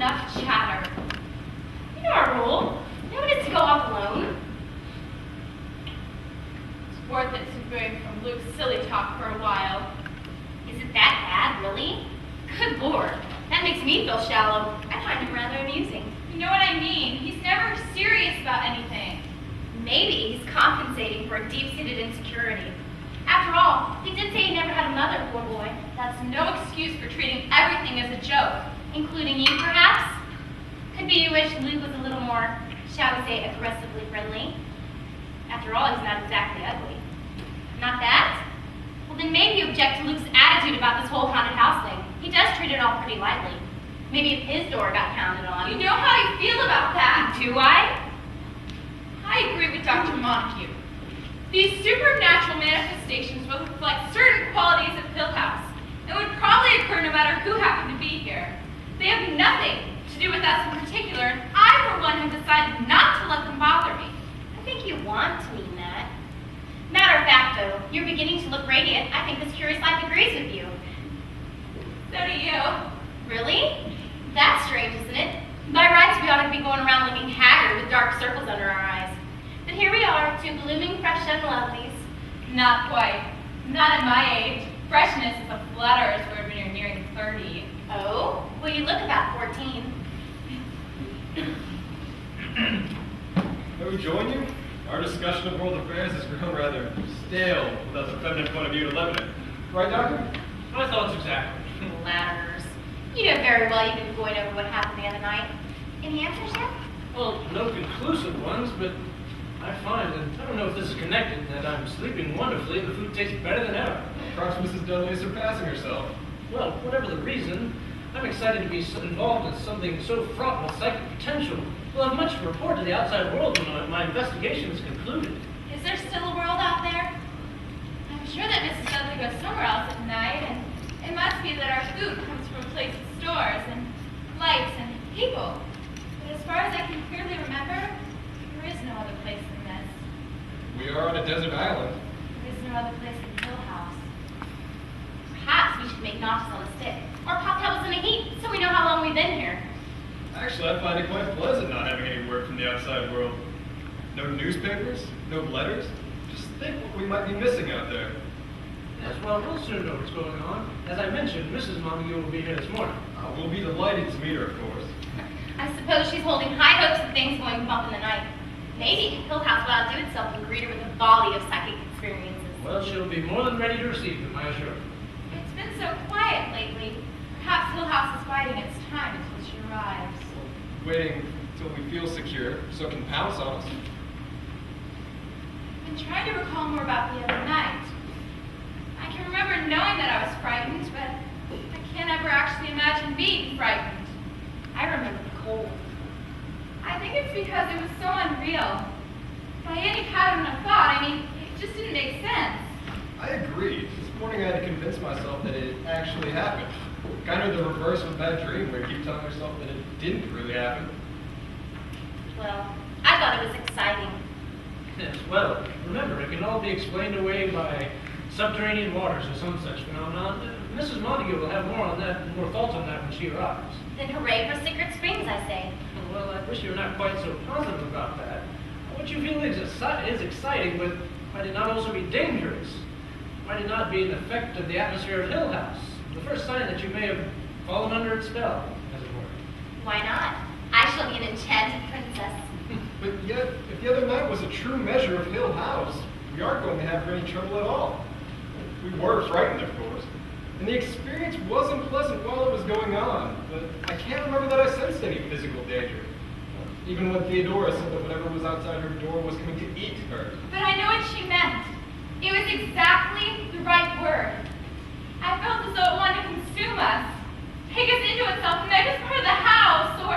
enough chatter. You know our rule. No one is to go off alone. It's worth it to bring from Luke's silly talk for a while. Is it that bad, really? Good Lord, that makes me feel shallow. I find him rather amusing. You know what I mean? He's never serious about anything. Maybe he's compensating for a deep-seated insecurity. After all, he did say he never had a mother, poor boy. That's no excuse for treating everything as a joke. Including you, perhaps? Could be you wish Luke was a little more, shall we say, aggressively friendly. After all, he's not exactly ugly. Not that? Well, then maybe you object to Luke's attitude about this whole haunted house thing. He does treat it all pretty lightly. Maybe if his door got pounded on. You know how you feel about that. Do I? I agree with Dr. Montague. These supernatural manifestations will reflect certain qualities of Hill House. It would probably occur no matter who happened to be here. They have nothing to do with us in particular, and I, for one, have decided not to let them bother me. I think you want to mean that. Matter of fact, though, you're beginning to look radiant. I think this curious life agrees with you. So do you. Really? That's strange, isn't it? By rights, we ought to be going around looking haggard with dark circles under our eyes. But here we are, two blooming, fresh young lovelies. Not quite. Not at my age. Freshness is a flatterer's word when you're nearing 30. Oh? Well, you look about 14. May we join you? Our discussion of world affairs has grown rather stale without the feminine point of view to limit it. Right, Doctor? My thoughts exactly. Flatterers. You know very well you've been going over what happened the other night. Any answers yet? Well, no conclusive ones, but I find, and I don't know if this is connected, that I'm sleeping wonderfully and the food tastes better than ever. Perhaps Mrs. Dudley is surpassing herself. Well, whatever the reason, I'm excited to be involved in something so fraught with psychic potential. We'll have much to report to the outside world when my investigation is concluded. Is there still a world out there? I'm sure that Mrs. Dudley goes somewhere else at night, and it must be that our food comes from places, stores, and lights, and people. But as far as I can clearly remember, there is no other place than this. We are on a desert island. There is no other place than Hill House. Perhaps we should make notches on a stick. Or cocktails in a heap, so we know how long we've been here. Actually, I find it quite pleasant not having any word from the outside world. No newspapers, no letters. Just think what we might be missing out there. Yes, well, we'll soon know what's going on. As I mentioned, Mrs. Montague will be here this morning. We'll be delighted to meet her, of course. I suppose she's holding high hopes of things going bump in the night. Maybe Hill House will outdo itself and greet her with a volley of psychic experiences. Well, she'll be more than ready to receive them, I assure you. It's been so quiet lately. Perhaps Hill House is biding its time until she arrives. Waiting until we feel secure, so can pounce on us. I've been trying to recall more about the other night. I can remember knowing that I was frightened, but I can't ever actually imagine being frightened. I remember the cold. I think it's because it was so unreal. By any pattern of thought, I mean, it just didn't make sense. I agree. This morning I had to convince myself that it actually happened. Kind of the reverse of that dream where you keep telling yourself that it didn't really happen. Well, I thought it was exciting. Yes, well, remember, it can all be explained away by subterranean waters or some such phenomenon. Mrs. Montague will have more on that, more thoughts on that when she arrives. Then hooray for Secret Springs, I say. Well, I wish you were not quite so positive about that. What you feel is exciting, but might it not also be dangerous? Might it not be an effect of the atmosphere of Hill House? The first sign that you may have fallen under its spell, as it were. Why not? I shall be an enchanted princess. But yet, if the other night was a true measure of Hill House, we aren't going to have any trouble at all. We were frightened, of course. And the experience wasn't pleasant while it was going on, but I can't remember that I sensed any physical danger. Even when Theodora said that whatever was outside her door was going to eat her. But I know what she meant. It was exactly the right word. I felt as though it wanted to consume us, take us into itself, and make us part of the house, or...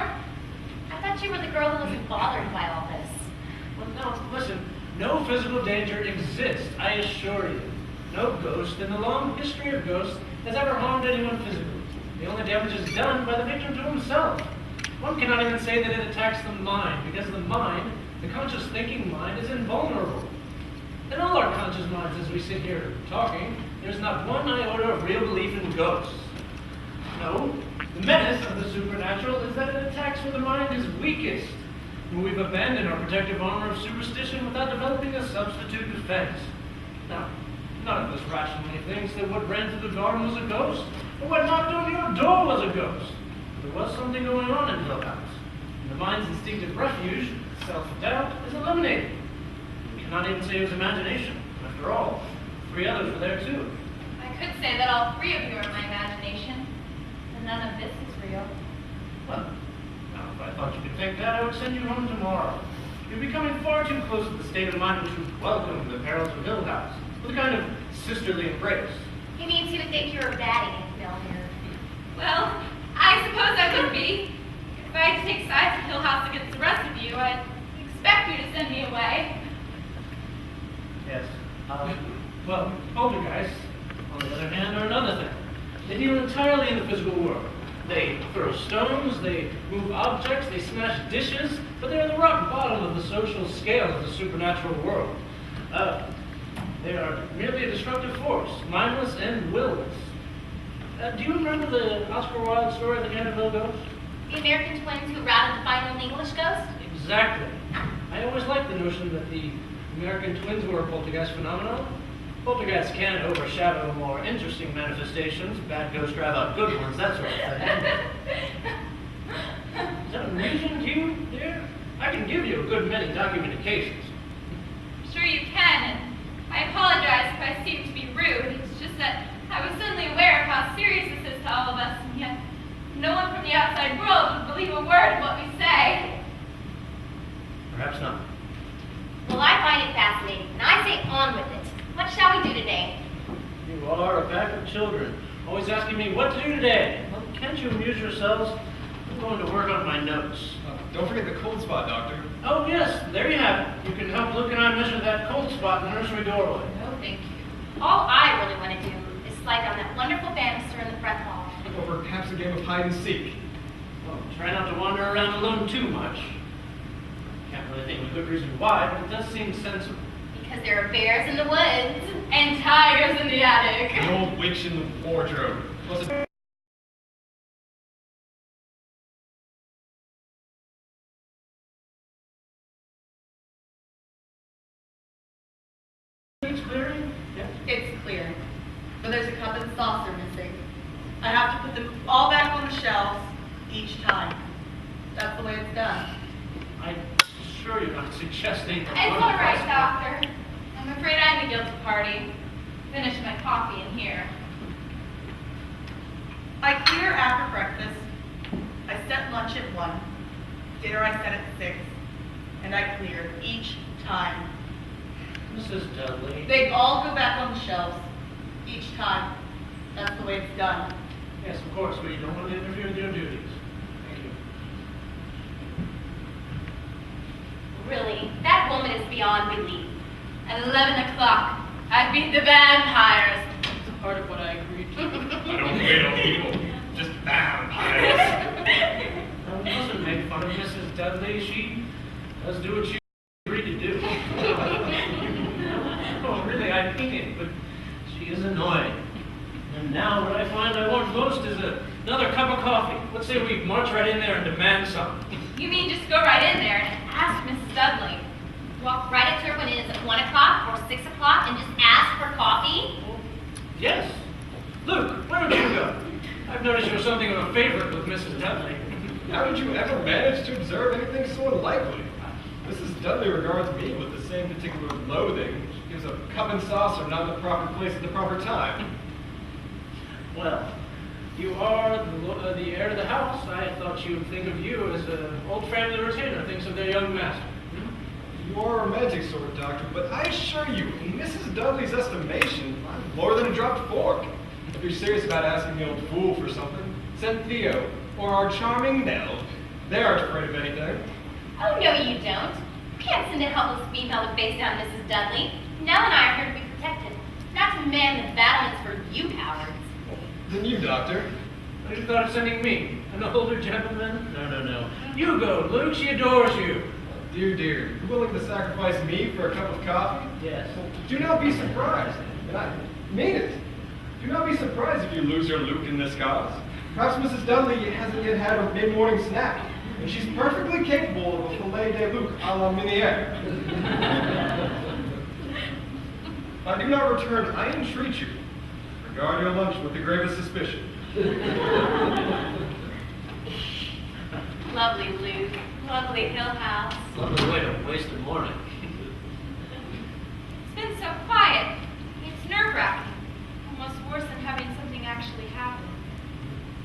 I thought you were the girl who wasn't bothered by all this. Well, no, listen, no physical danger exists, I assure you. No ghost in the long history of ghosts has ever harmed anyone physically. The only damage is done by the victim to himself. One cannot even say that it attacks the mind, because the mind, the conscious thinking mind, is invulnerable. In all our conscious minds as we sit here talking, there's not one iota of real belief in ghosts. No, the menace of the supernatural is that it attacks where the mind is weakest, when we've abandoned our protective armor of superstition without developing a substitute defense. Now, none of us rationally thinks that what ran through the garden was a ghost, or what knocked on your door was a ghost. There was something going on in Hill House, and the mind's instinctive refuge, self-doubt, is eliminated. We cannot even say it was imagination. After all, 3 others were there too. I could say that all 3 of you are my imagination, and none of this is real. Well, now, if I thought you could think that, I would send you home tomorrow. You're becoming far too close to the state of mind which would welcome the perils of Hill House, with a kind of sisterly embrace. He means he would think you were batty down here. Well, I suppose I would be. If I had to take sides of Hill House against the rest of you, I'd expect you to send me away. Yes. Well, poltergeists, on the other hand, are another thing. They deal entirely in the physical world. They throw stones, they move objects, they smash dishes, but they're the rock bottom of the social scale of the supernatural world. They are merely a destructive force, mindless and willless. Do you remember the Oscar Wilde story of the Canterville Ghost? The American twins who routed the final English ghost? Exactly. I always liked the notion that the American twins were a poltergeist phenomenon. Poltergeists can overshadow more interesting manifestations. Bad ghosts drive out good ones, that sort of thing. Is that amusing to you, dear? I can give you a good many documented cases. Sure you can, and I apologize if I seem to be rude. It's just that I was suddenly aware of how serious this is to all of us, and yet no one from the outside world would believe a word of what we say. Perhaps not. Well, I find it fascinating, and I say on with it. What shall we do today? You are a pack of children, always asking me what to do today. Well, can't you amuse yourselves? I'm going to work on my notes. Don't forget the cold spot, Doctor. Oh, yes, there you have it. You can help Luke and I measure that cold spot in the nursery doorway. No, thank you. All I really want to do is slide down that wonderful banister in the front hall. Or perhaps a game of hide and seek. Well, try not to wander around alone too much. Can't really think of a good reason why, but it does seem sensible. Because there are bears in the woods. And tigers in the attic. An old witch in the wardrobe. Plus a It's clearing? Yes. It's clear, but there's a cup and saucer missing. I have to put them all back on the shelves each time. That's the way it's done. I'm sure you're not suggesting... It's all right, Doctor. I'm afraid I'm the guilty party. Finish my coffee in here. I clear after breakfast. I set lunch at 1. Dinner I set at 6. And I clear each time. Mrs. Dudley... They all go back on the shelves each time. That's the way it's done. Yes, of course, we don't want to interfere with your duties. Thank you. Really, that woman is beyond belief. At 11 o'clock, I beat the vampires. It's a part of what I agreed to. I don't wait on people, just vampires. Well, it doesn't make fun of Mrs. Dudley. She does do what she agreed to do. Oh, really, I mean it, but she is annoying. And now what I find I want most is another cup of coffee. Let's say we march right in there and demand some. You mean just go right in there and ask Mrs. Dudley? Walk right up to her when it is at 1 o'clock or 6 o'clock and just ask for coffee? Yes. Luke, why don't you go? I've noticed you're something of a favorite with Mrs. Dudley. How did you ever manage to observe anything so unlikely? Mrs. Dudley regards me with the same particular loathing. She gives a cup and saucer not in the proper place at the proper time. Well, you are the heir to the house. I thought she would think of you as an old family retainer thinks of their young master. You are a romantic sort of doctor, but I assure you, in Mrs. Dudley's estimation, I'm more than a dropped fork. If you're serious about asking the old fool for something, send Theo or our charming Nell. They aren't afraid of anything. Oh, no, you don't. You can't send a helpless female to face down Mrs. Dudley. Nell and I are here to be protected, not to man the battlements for you cowards. Then you, Doctor. I just thought of sending me, an older gentleman. No. You go, Luke. She adores you. Dear, you're willing to sacrifice me for a cup of coffee? Yes. Do not be surprised, and I mean it. Do not be surprised if you lose your Luke in this cause. Perhaps Mrs. Dudley hasn't yet had her mid-morning snack, and she's perfectly capable of a filet de luc a la Miniere. If I do not return, I entreat you, regard your lunch with the gravest suspicion. Lovely Luke, lovely Hill House. Lovely way to waste a morning. It's been so quiet. It's nerve-wracking. Almost worse than having something actually happen.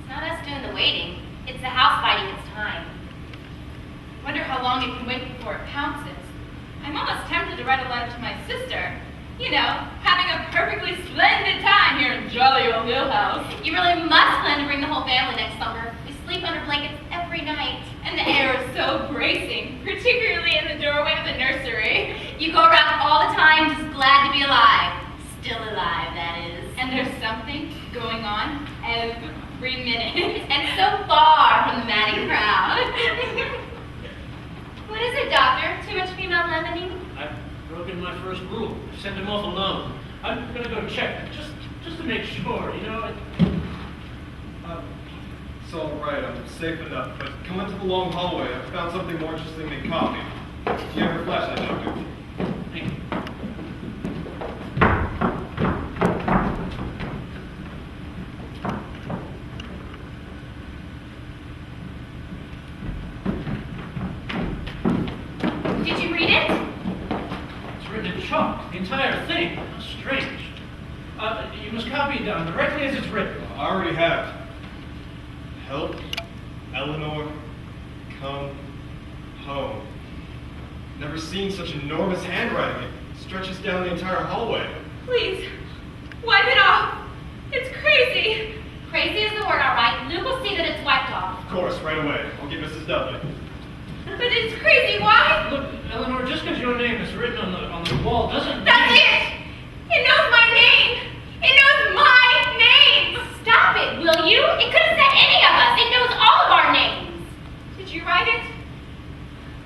It's not us doing the waiting. It's the house biding its time. Wonder how long it can wait before it pounces. I'm almost tempted to write a letter to my sister. You know, having a perfectly splendid time here in jolly old Hill House. You really must plan to bring the whole family next summer. We sleep under blankets every night. And the air is so bracing, particularly in the doorway of the nursery. You go around all the time just glad to be alive. Still alive, that is. And there's something going on every minute. And so far from the madding crowd. What is it, doctor? Too much female lemonade? I've broken my first rule. Send him off alone. I'm gonna go check, just to make sure, you know. It's all right, I'm safe enough, but come into the long hallway. I found something more interesting than coffee. Do you have your flashlight, Doctor? Thank you. Did you read it? It's written in chalk, the entire thing. How strange. You must copy it down directly as it's written. I already have. Help, Eleanor, come home. Never seen such enormous handwriting. It stretches down the entire hallway. Please, wipe it off. It's crazy. Crazy is the word, all right. Luke will see that it's wiped off. Of course, right away. I'll get Mrs. Dudley. But it's crazy. Why? Look, Eleanor, just because your name is written on the wall doesn't That's mean... it. It knows my name. It knows my name. Stop it, will you? It could have said any of us. It knows all of our names. Did you write it?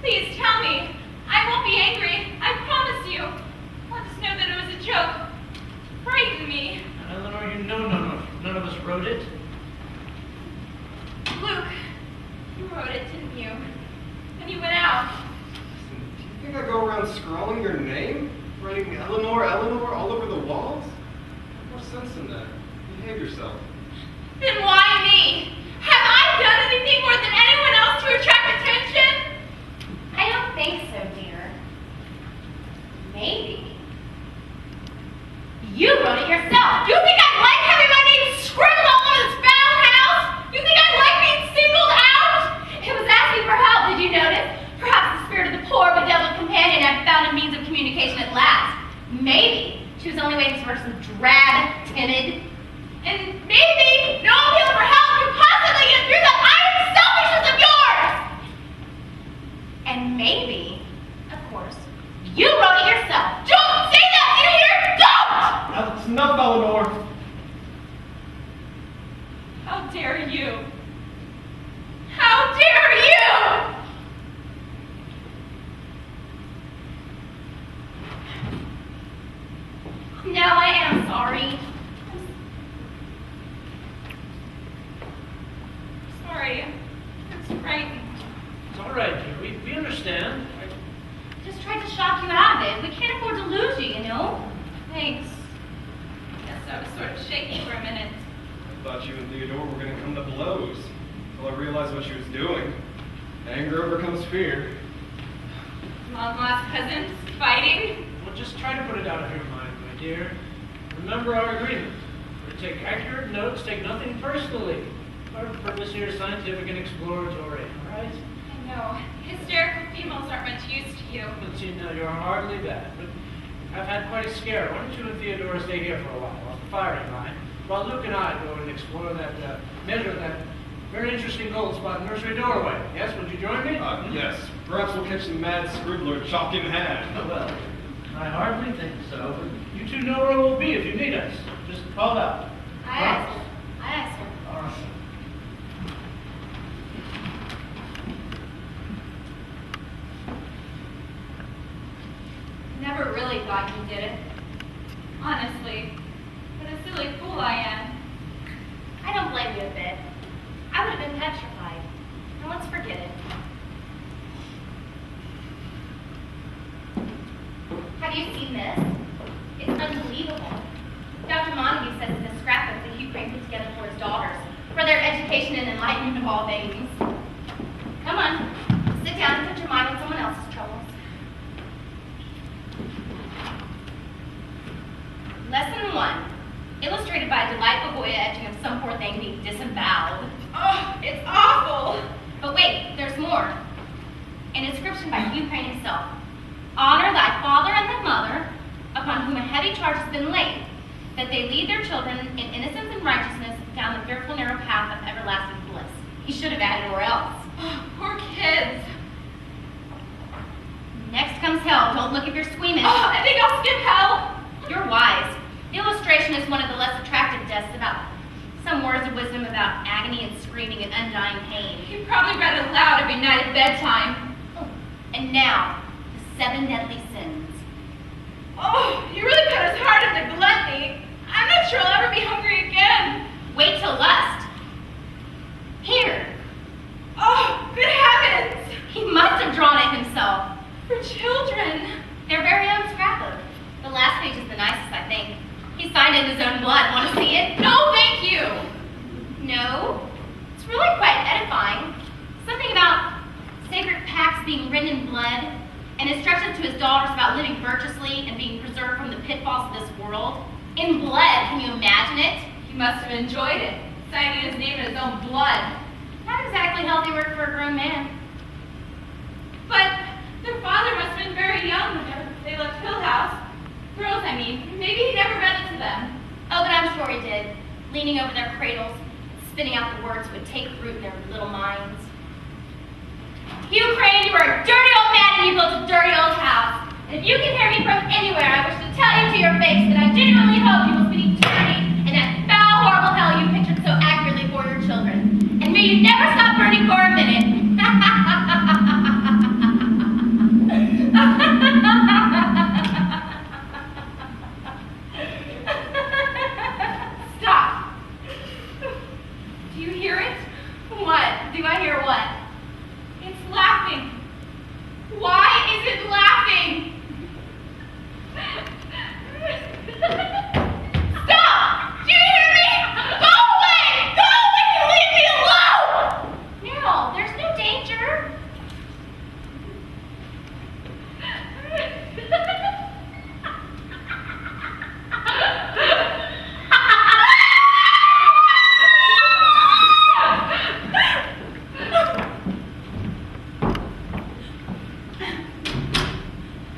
Please tell me. I won't be angry. I promise you. I'll just know that it was a joke. Frighten me. Eleanor, you know none of us wrote it. Luke, you wrote it, didn't you? When you went out. Listen, do you think I go around scrawling your name? Writing Eleanor, Eleanor all over the walls? More sense in that. Behave yourself. Then why me? Have I done anything more than anyone else to attract attention? I don't think so, dear. Maybe. You wrote it yourself. You think I'd like having my name scribbled all over this foul house? You think I'd like being singled out? It was asking for help, did you notice? Perhaps the spirit of the poor bedeviled companion had found a means of communication at last. Maybe she was only waiting for some drab, timid. And maybe no appeal for help could possibly get through the iron selfishness of yours! And maybe, of course, you wrote it yourself. Don't say that! You hear? Don't! That's enough, Eleanor. How dare you? How dare you! No, I am sorry. Sorry. It's frightening. It's all right, dear. We understand. Just tried to shock you out of it. We can't afford to lose you, you know? Thanks. Guess I was sort of shaky for a minute. I thought you and Theodore were going to come to blows. Until I realized what she was doing. Anger overcomes fear. Long lost cousins fighting. Well, just try to put it out of your mind, my dear. Remember our agreement. We're to take accurate notes, take nothing personally. Our purpose here is scientific and exploratory, all right? I know. Hysterical females aren't much use to you. But see, now you're hardly bad. But I've had quite a scare. Why don't you and Theodora stay here for a while off the firing line, while Luke and I go and explore that, measure that very interesting gold spot nursery doorway. Yes, would you join me? Yes. Perhaps we'll catch the mad scribbler chalk in hand. Well, I hardly think so. But you two know where we'll be if you need us. Just call out. Aye, sir. All right. Never really thought you did it. Honestly. What a silly fool I am. I don't blame you a bit. I would have been petrified. Now let's forget it. Have you seen this? It's unbelievable. Dr. Montague says it's a scrapbook that Hugh Crane put together for his daughters, for their education and enlightenment of all things. Come on, sit down and put your mind on someone else's troubles. Lesson 1, illustrated by a delightful Goya etching of some poor thing being disemboweled. Oh, it's awful. But wait, there's more. An inscription by Hugh Crane himself. Honor thy father and thy mother, upon whom a heavy charge has been laid, that they lead their children in innocence and righteousness down the fearful narrow path of everlasting bliss. He should have added or else. Oh, poor kids. Next comes hell. Don't look if you're squeamish. Oh, I think I'll skip hell. You're wise. The illustration is one of the less attractive deaths, about some words of wisdom about agony and screaming and undying pain. He probably read it aloud every night at bedtime. Oh, and now, the 7 deadly sins. Oh, you really put us hard on the gluttony. I'm not sure I'll ever be hungry again. Wait till lust. Here. Oh, good heavens. He must have drawn it himself. For children. Their very own scrapbook. The last page is the nicest, I think. He signed it in his own blood. Want to see it? No, thank you. No. It's really quite edifying. Something about sacred pacts being written in blood, and instructions to his daughters about living virtuously and being preserved from the pitfalls of this world. In blood, can you imagine it? He must have enjoyed it, signing his name in his own blood. Not exactly healthy work for a grown man. But their father must have been very young when they left Hill House. Girls, I mean. Maybe he never read it to them. Oh, but I'm sure he did. Leaning over their cradles, spinning out the words that would take root in their little minds. Hugh Crane, you are a dirty old man and you built a dirty old house. And if you can hear me from anywhere, I wish to tell you to your face that I genuinely hope you will spend eternity in that foul, horrible hell you pictured so accurately for your children. And may you never stop burning for a minute. Stop. Do you hear it? What? Do I hear what? It's laughing. Why is it laughing? Stop! Do you hear me? Go away! Go away and leave me alone! Meryl, there's no danger.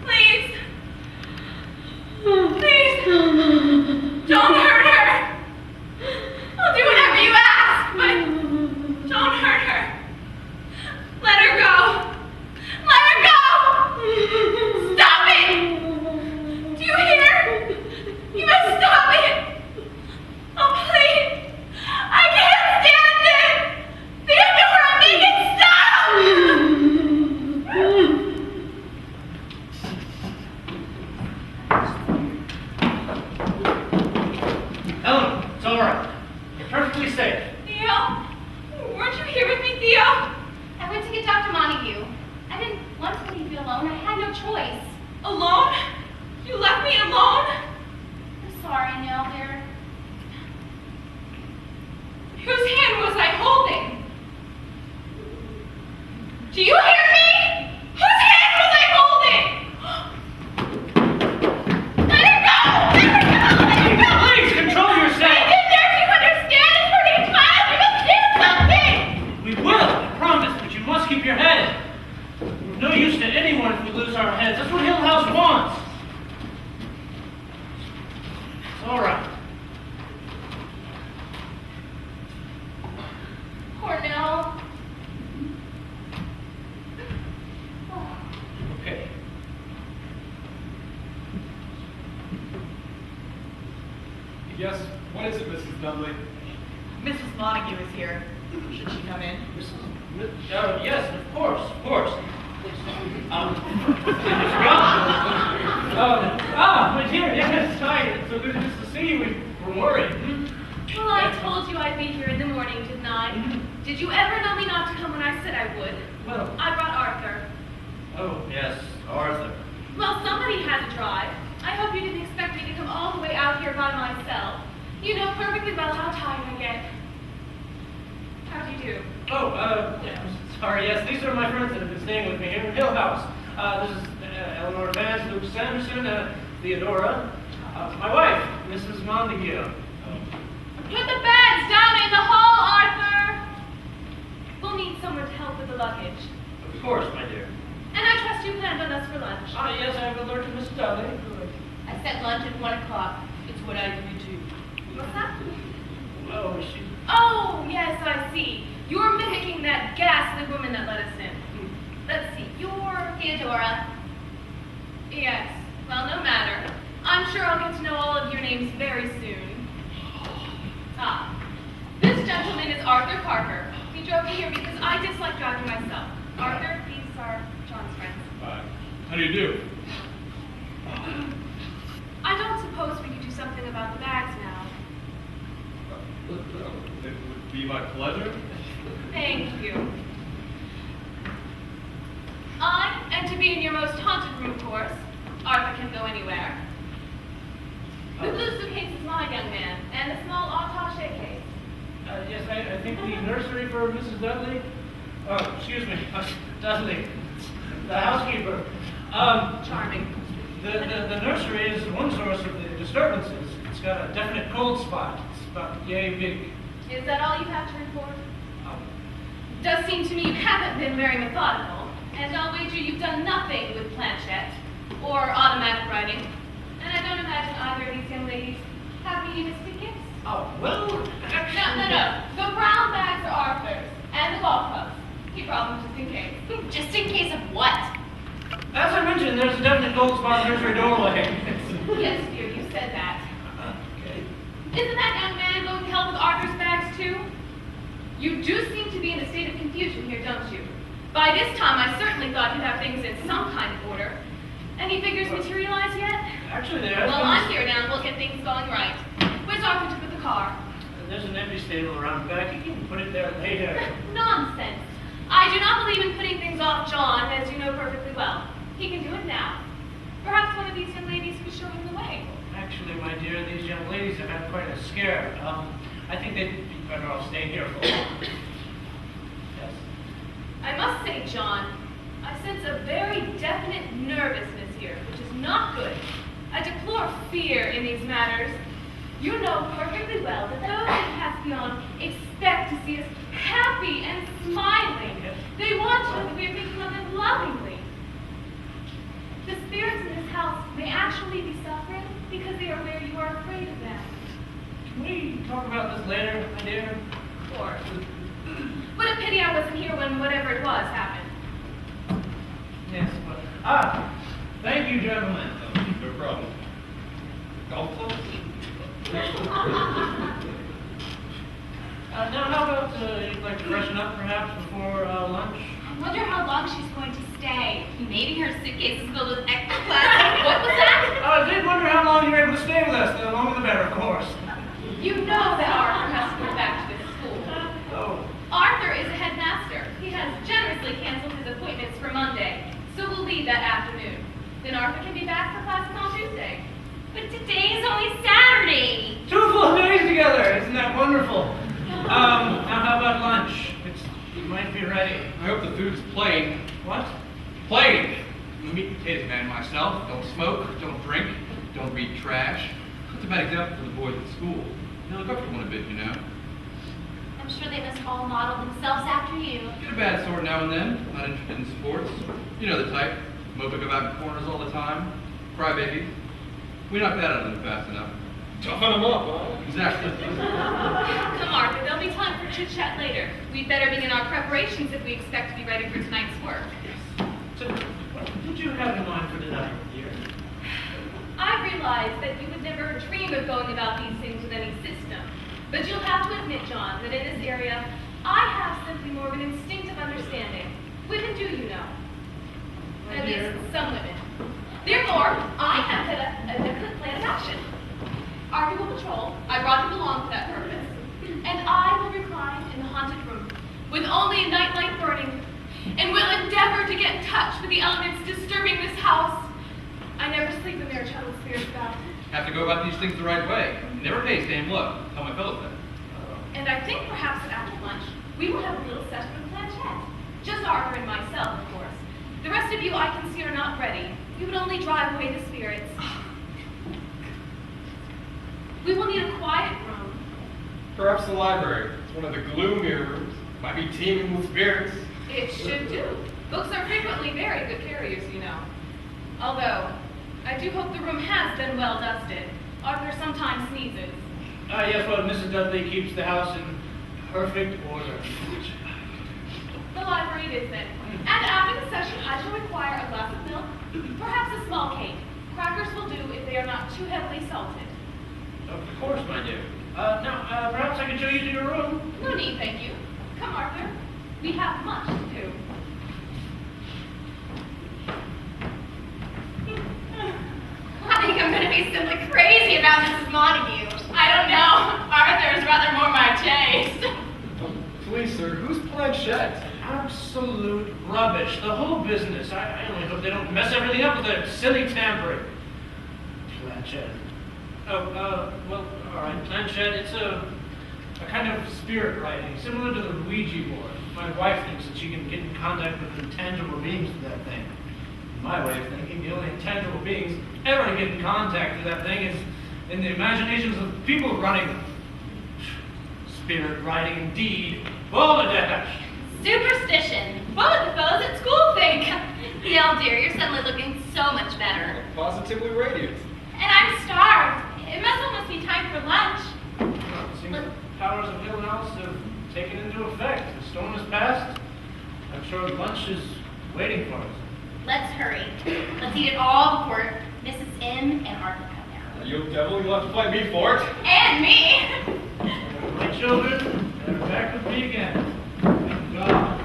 Please. Please. Don't hurt her. I'll do whatever you ask, but don't hurt her. Let her go. Let her go. Stop it. Do you hear? You must stop it. Oh, please. I can't stand it. Theodora, make it stop. Ellen, it's all right. You're perfectly safe. Theo, weren't you here with me, Theo? I went to get Dr. Montague. I didn't want to leave you alone. I had no choice. Alone? You left me alone? I'm sorry, Nell, dear. Whose hand was I holding? Do you hear me? Whose hand was I holding? Let her go! Let her go! Let her go! Please, control I yourself. didn't know if you understand. It's pretty child. We must do something. We will, I promise, but you must keep your head. We're no use to anyone if we lose our heads. That's what Hill House wants. It's all right. Poor Nell. Okay. Yes, what is it, Mrs. Dudley? Mrs. Montague is here. Should she come in? Yes, of course, of course. My dear, yes, hi. It's so good to see you. We were worried. Well, I told you I'd be here in the morning, didn't I? Did you ever know me not to come when I said I would? Well, I brought Arthur. oh, yes, Arthur. Well, somebody had to drive. I hope you didn't expect me to come all the way out here by myself. You know perfectly well how tired I get. How do you do? Oh, yeah, sorry, yes, these are my friends that have been staying with me here in Hill House. This is Eleanor Vance, Luke Sanderson, Theodora, my wife, Mrs. Montague. Put the bags down in the hall, Arthur! We'll need someone to help with the luggage. Of course, my dear. And I trust you planned on us for lunch. Ah, yes, I have alerted Miss Dudley. I set lunch at 1 o'clock. It's what I agreed to. What's that? Oh, she... Oh, yes, I see. You're mimicking that ghastly woman that let us in. Let's see, you're... Theodora. Yes, well, no matter. I'm sure I'll get to know all of your names very soon. Ah, this gentleman is Arthur Parker. He drove me here because I dislike driving myself. Arthur, these are John's friends. Hi. How do you do? I don't suppose we could do something about the bags now. It would be my pleasure. Thank you. I am to be in your most haunted room, of course. Arthur can go anywhere. The blue suitcase is my young man, and the small attache case. yes, I think the nursery for Mrs. Dudley. Oh, excuse me, Dudley, the housekeeper. Charming. The nursery is one source of the disturbances. It's got a definite cold spot. It's about yay big. Is that all you have to report? Um, Does seem to me you haven't been very methodical, and I'll wager you've done nothing with planchette or automatic writing. And I don't imagine either of these young ladies have any mystic gifts. oh, well, actually... No. The brown bags are Arthur's, and the golf clubs. He brought them just in case. Just in case of what? As I mentioned, there's a definite cold spot in the nursery doorway. Yes, dear, you said that. Okay. Isn't that young man going to help with Arthur's bags, too? You do seem to be in a state of confusion here, don't you? By this time, I certainly thought you'd have things in some kind of order. Any figures materialize yet? Actually, there has Well, been- I'm here now, and we'll get things going right. Where's Arthur to put the car? There's an empty stable around back. You can put it there later. Nonsense. I do not believe in putting things off John, as you know perfectly well. He can do it now. Perhaps one of these young ladies could show him the way. Actually, my dear, these young ladies have had quite a scare. I think they'd be better off staying here for a while. Yes. I must say, John, I sense a very definite nervousness here, which is not good. I deplore fear in these matters. You know perfectly well that those in Caspian expect to see us happy and smiling. They want to know that we are thinking of them lovingly. The spirits in this house may actually be suffering because they are aware you are afraid of them. Can we talk about this later, my dear? Of course. What a pity I wasn't here when whatever it was happened. Yes, but... thank you, gentlemen. No problem. Golf clubs? Now, how about you'd like to freshen up, perhaps, before lunch? I wonder how long she's going to stay. Maybe her suitcase is filled with ectoplasm. What was that? I did wonder how long you were able to stay with us. The longer the better, of course. You know that Arthur has to go back to his school. Oh. Arthur is a headmaster. He has generously canceled his appointments for Monday, so we'll leave that afternoon. Then Arthur can be back for classes on Tuesday. But today is only Saturday. 2 full days together. Isn't that wonderful? Now how about lunch? It might be ready. I hope the food's plain. What? Plain! I'm a meat and potatoes man myself. Don't smoke, don't drink, don't read trash. It's a bad example for the boys at school. They look up to one a bit, you know. I'm sure they must all model themselves after you. Get a bad sort now and then. Not interested in sports. You know the type. Mope about in corners all the time. Crybabies. We knocked that out of them fast enough. Toughen them up, huh? Exactly. Come, Arthur, there'll be time for chit-chat later. We'd better begin our preparations if we expect to be ready for tonight's work. So, what did you have in mind for tonight, dear? I realize that you would never dream of going about these things with any system. But you'll have to admit, John, that in this area, I have simply more of an instinctive understanding. Women do, you know. My At dear. least some women. Therefore, I have a definite plan of action. Arthur will patrol. I brought him along for that purpose. And I will recline in the haunted room, with only a nightlight burning, and will endeavor to get in touch with the elements disturbing this house. I never sleep when there are troubled spirits about. Have to go about these things the right way. It never pays to aim low. Tell my fellows that. And I think perhaps that after lunch, we will have a little session with Planchette. Just Arthur and myself, of course. The rest of you I can see are not ready. We would only drive away the spirits. We will need a quiet room. Perhaps the library. It's one of the gloomier rooms. Might be teeming with spirits. It should do. Books are frequently very good carriers, you know. Although, I do hope the room has been well dusted. Arthur sometimes sneezes. Yes, well, Mrs. Dudley keeps the house in perfect order. The library it is then. And after the session, I shall require a glass of milk, perhaps a small cake. Crackers will do if they are not too heavily salted. Of course, my dear. Now, perhaps I can show you to your room. No need, thank you. Come, Arthur. We have much to do. I think I'm going to be simply crazy about Mrs. Montague. I don't know. Arthur is rather more my taste. Please, sir, who's Planchette? Absolute rubbish. The whole business. I only hope they don't mess everything up with their silly tampering. Planchette. Oh, well, all right. Planchette, it's a kind of spirit writing, similar to the Ouija board. My wife thinks that she can get in contact with intangible beings with that thing. In my way of thinking, the only intangible beings ever to get in contact with that thing is in the imaginations of people running them. Spirit writing indeed. Balderdash! Superstition. What would the fellows at school think? Nell, dear, you're suddenly looking so much better. Positively radiant. And I'm starved. It must almost be time for lunch. Well, it seems the powers of Hill House have taken into effect. The storm has passed. I'm sure lunch is waiting for us. Let's hurry. Let's eat it all before Mrs. M. and Arthur come down. You devil, you'll have to fight me for it. And me. My children, they're back with me again. Thank God.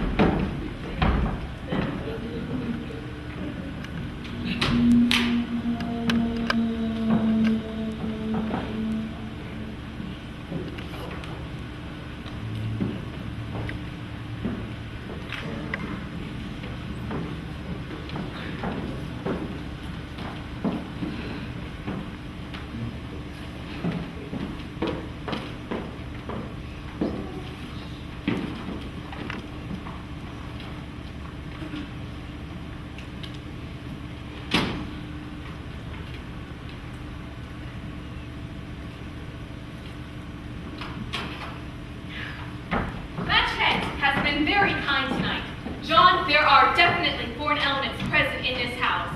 Planchette has been very kind tonight. John, there are definitely foreign elements present in this house.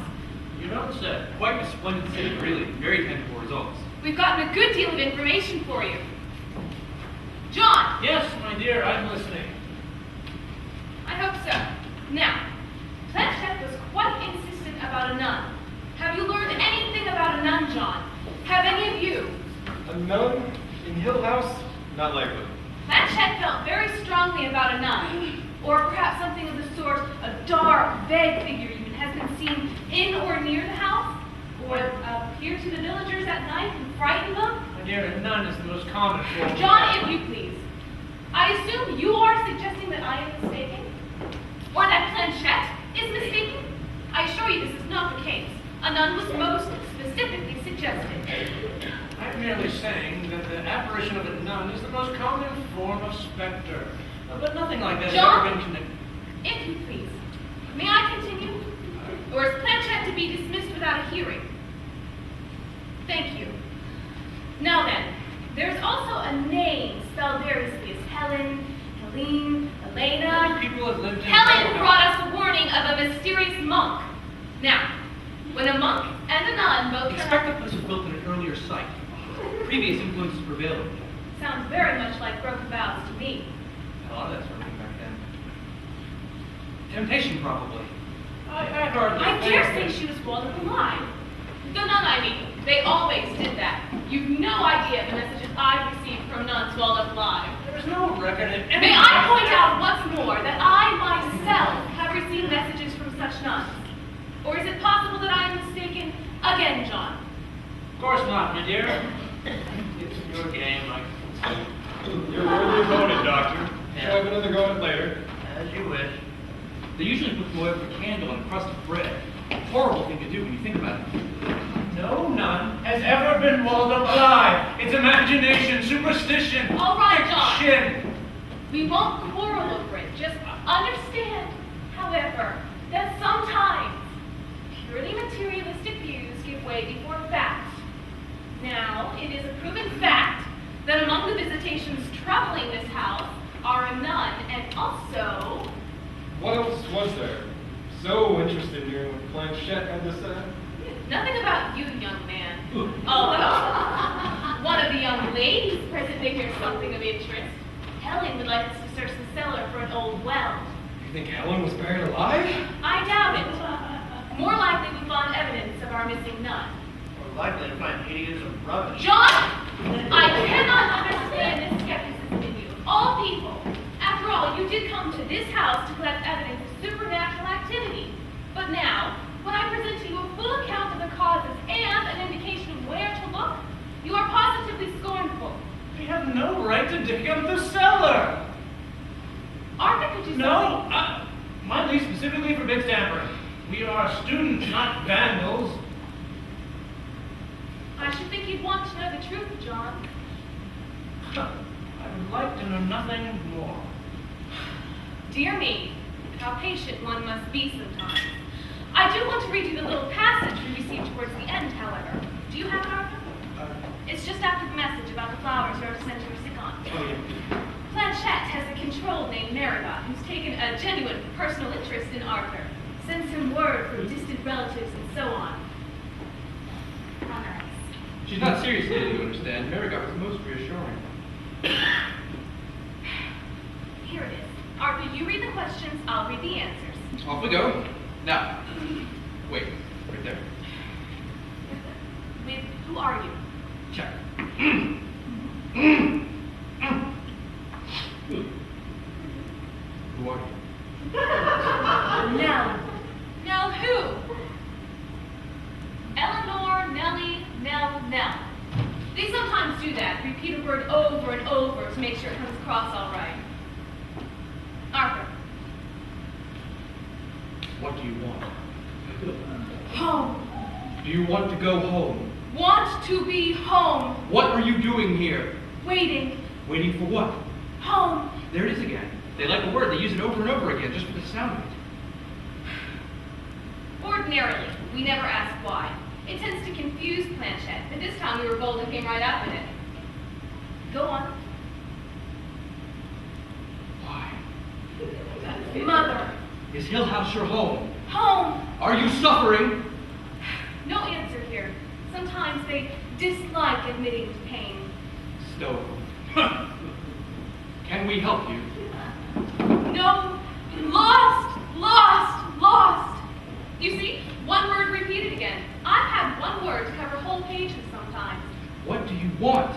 You don't say. Quite a splendid city, really. Very tangible results. We've gotten a good deal of information for you. John, Yes, my dear, I'm listening. I hope so. Now, Planchette was quite insistent about a nun. Have you learned anything about a nun, John? Have any of you? A nun in Hill House? Not likely. Planchette felt very strongly about a nun, or perhaps something of the sort, a dark, vague figure even has been seen in or near the house, or appeared to the villagers at night and frightened them. My dear, a nun is the most common form. John, if you please. I assume you are suggesting that I am mistaken? Or that Planchette is mistaken? I assure you this is not the case. A nun was most specifically suggested. I'm merely saying that the apparition of a nun is the most common form of specter. But nothing like that has John? ever been connected. If you please. May I continue? Or is Planchette to be dismissed without a hearing? Thank you. Now then, there's also a name spelled variously as Helen, Helene, Elena. People have lived in Helen brought us a warning of a mysterious monk. Now, when a monk and a nun both Expect the place was built in an earlier site. Previous influences prevailing. sounds very much like broken vows to me. A lot of that sort of thing back then. Temptation, probably. I hardly I think dare that- say she was swallowed alive. The nun, I mean. They always did that. You've no idea the messages I've received from nuns swallowed up alive. There's no record in any. May I point out once more that I myself have received messages from such nuns? Or is it possible that I am mistaken again, John? Of course not, my dear. It's your game. You're worthy opponent, Doctor. Shall I have another go at it later? As you wish. They usually put oil for candle on a crust of bread. Horrible thing to do when you think about it. No nun has ever been walled up alive. It's imagination, superstition, All right, John. fiction. We won't quarrel over it. Just understand, however, that sometimes purely materialistic views give way before facts. Now, it is a proven fact that among the visitations troubling this house are a nun and also... What else was there? So interested in hearing what Planchette had to say. Nothing about you, young man. Although, one of the young ladies present may hear something of interest. Helen would like us to search the cellar for an old well. You think Ellen was buried alive? I doubt it. More likely we find evidence of our missing nun. More likely to find idiots of rubbish. John! I cannot understand this skepticism in you. All people. After all, you did come to this house to collect evidence of supernatural activity. But now, when I present to you a full account of the causes and an indication of where to look, you are positively scornful. We have no right to dig up the cellar. Arthur, could you No, my lease specifically forbids tampering. We are students, not vandals. I should think you'd want to know the truth, John. I would like to know nothing more. Dear me, how patient one must be sometimes. I do want to read you the little passage we received towards the end, however. Do you have it, Arthur? It's just after the message about the flowers you are to send to your sick aunt. Oh, yeah. Planchette has a control named Merida, who's taken a genuine personal interest in Arthur. Sends him word from distant relatives and so on. How nice. She's not serious either, you understand. Marigot was most reassuring. Here it is. Arthur, you read the questions, I'll read the answers. Off we go. Now, wait, right there. With who are you? Check. Who are you? Nell. Nell who? Eleanor, Nellie, Nell. They sometimes do that, repeat a word over and over to make sure it comes across all right. Arthur. What do you want? Home. Do you want to go home? Want to be home. What are you doing here? Waiting. Waiting for what? Home. There it is again. They like a word, they use it over and over again just for the sound of it. Ordinarily, we never ask why. It tends to confuse Planchette, but this time we were bold and came right up with it. Go on. Why? Mother. Is Hill House your home? Home. Are you suffering? No answer here. Sometimes they dislike admitting to pain. Stoical. Can we help you? No. Lost. You see, one word repeated again. I've had one word to cover whole pages sometimes. What do you want?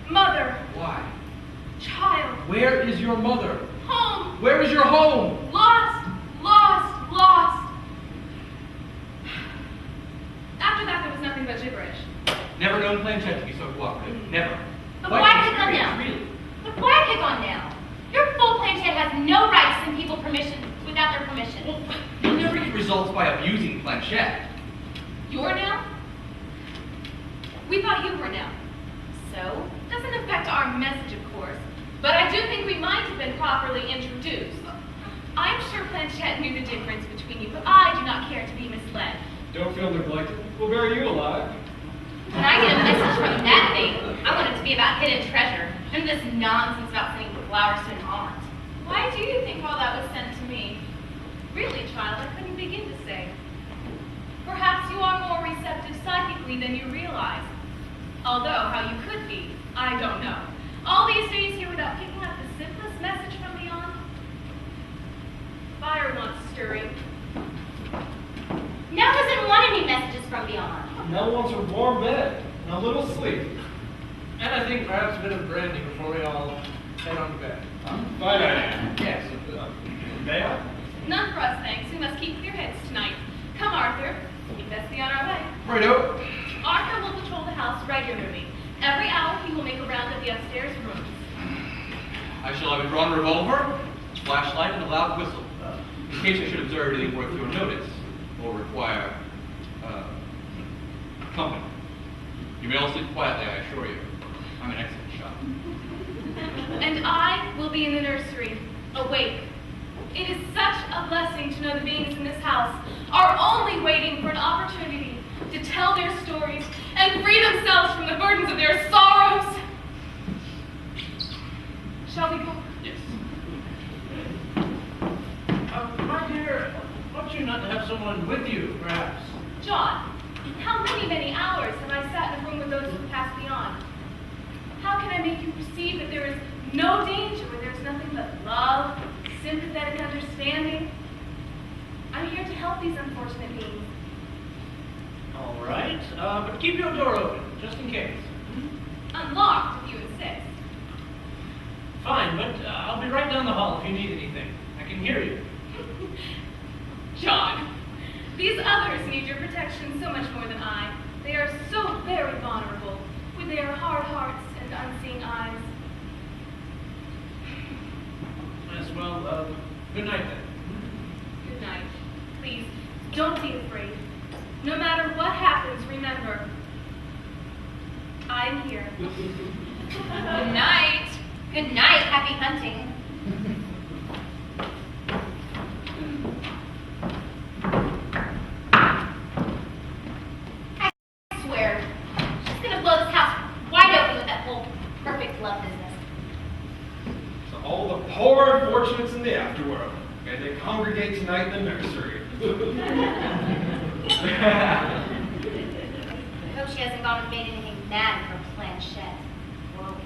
Mother. Why? Child. Where is your mother? Home. Where is your home? Lost. After that, there was nothing but gibberish. Never known Planchette to be so cooperative. Never. But Quite why pick on experience, them? really. But why pick on them? Your full Planchette has no right to send people permission without their permission. Well, you'll never get results by abusing Planchette. You're now? We thought you were now. So, doesn't affect our message, of course. But I do think we might have been properly introduced. I'm sure Planchette knew the difference between you, but I do not care to be misled. Don't feel neglected. We'll bury you alive. When I get a message from that thing, I want it to be about hidden treasure, and this nonsense about sending flowers to an aunt. Why do you think all that was sent to me? Really, child, I couldn't begin to say. Perhaps you are more receptive psychically than you realize. Although, how you could be, I don't know. All these days here without picking up the simplest message from beyond? Fire wants stirring. Nell doesn't want any messages from beyond. Nell wants a warm bed and a little sleep. And I think perhaps a bit of brandy before we all head on to bed. Fine idea. Yes. May I? None for us, thanks. We must keep clear heads tonight. Come, Arthur. We'd best be on our way. Righto. Arthur will patrol the house regularly. Every hour he will make a round of the upstairs rooms. I shall have a drawn revolver, flashlight, and a loud whistle, in case I should observe anything worth your notice or require company. You may all sleep quietly, I assure you. I'm an excellent shot. And I will be in the nursery, awake. It is such a blessing to know the beings in this house are only waiting for an opportunity to tell their stories and free themselves from the burdens of their sorrows. Shall we go? Yes. My dear, ought you not to have someone with you, perhaps? John, how many hours have I sat in a room with those who pass beyond? How can I make you perceive that there is no danger where there's nothing but love, sympathetic understanding? I'm here to help these unfortunate beings. All right, but keep your door open, just in case. Unlocked, if you insist. Fine, but I'll be right down the hall if you need anything. I can hear you. John, these others need your protection so much more than I. They are so very vulnerable, with their hard hearts and unseeing eyes. Yes, well, good night then. Good night. Please, don't be afraid. No matter what happens, remember, I'm here. Good night. Good night. Happy hunting. I swear, she's gonna blow this house wide open with that whole perfect love business. To all the poor unfortunates in the afterworld, may they congregate tonight in the nursery. I hope she hasn't gone and made anything mad for Planchette. Well,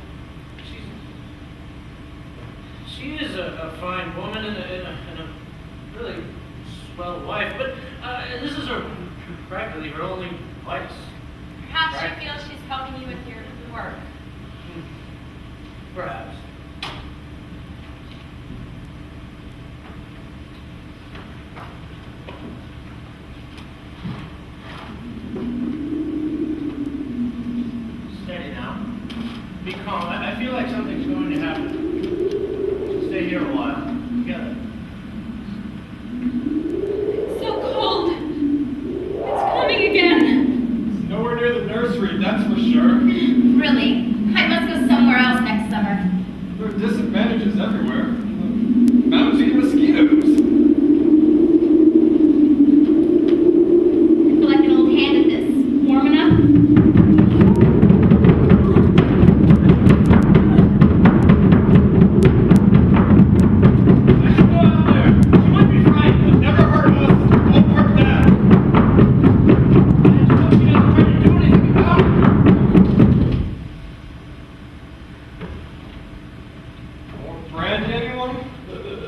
she is a fine woman and a really swell wife, but this is practically her only vice. Perhaps Right. she feels she's helping you with your work. Perhaps. Steady now. Be calm. I feel like something's going to happen. Stay here a while. Together. So cold. It's coming again. It's nowhere near the nursery, that's for sure. Really? I must go somewhere else next summer. There are disadvantages everywhere. Mountain mosquitoes. I feel like an old hand at this. Warm enough? I should go out there. She might be frightened. Never heard of us. Won't work that. I just hope she doesn't try to do anything about it. More brandy, anyone?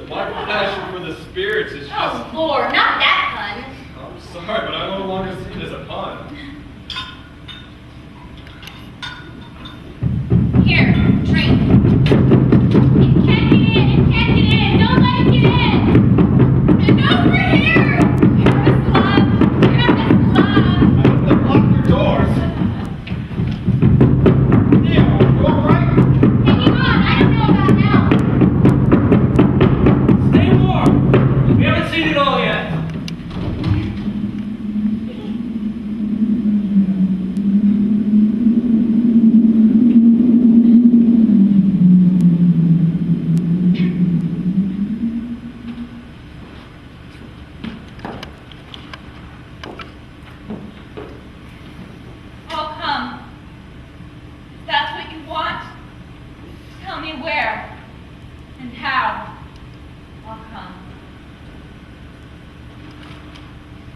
My passion for the spirits is just... Oh, Lord, not that pun. I'm sorry, but I no longer see it as a pun. Here, drink. It can't get in, it can't get in. Don't let it get in. And over here. You're a slut. You're a slut. I hope they lock your doors. Neil, you alright? Hanging on, I don't know about now. Stay warm. We haven't seen it all yet. I'll come. If that's what you want, tell me where and how. I'll come.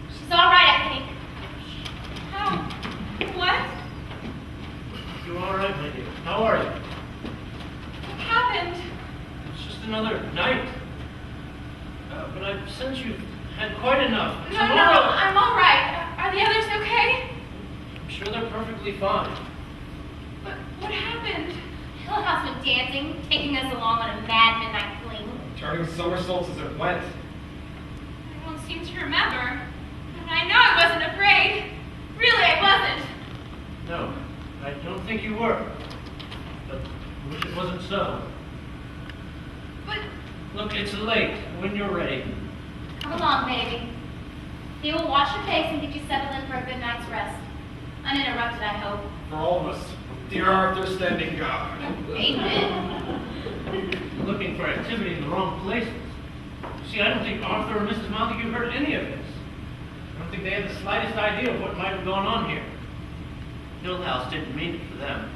She's all right, I think. How? What? You all right, my dear? How are you? What happened? It's just another night. But I sense you've had quite enough. No, I'm all right. Are the others okay? I'm sure they're perfectly fine. But what happened? Hillhouse went dancing, taking us along on a mad midnight fling. Turning somersaults as it went. I don't seem to remember. And I know I wasn't afraid. Really, I wasn't. No, I don't think you were. But I wish it wasn't so. Look, it's late. When you're ready. Come along, baby. He will wash your face and get you settled in for a good night's rest. Uninterrupted, I hope. For all of us, dear Arthur standing guard. Amen. Looking for activity in the wrong places. See, I don't think Arthur or Mrs. Montague heard any of this. I don't think they had the slightest idea of what might have gone on here. Hill House didn't mean it for them.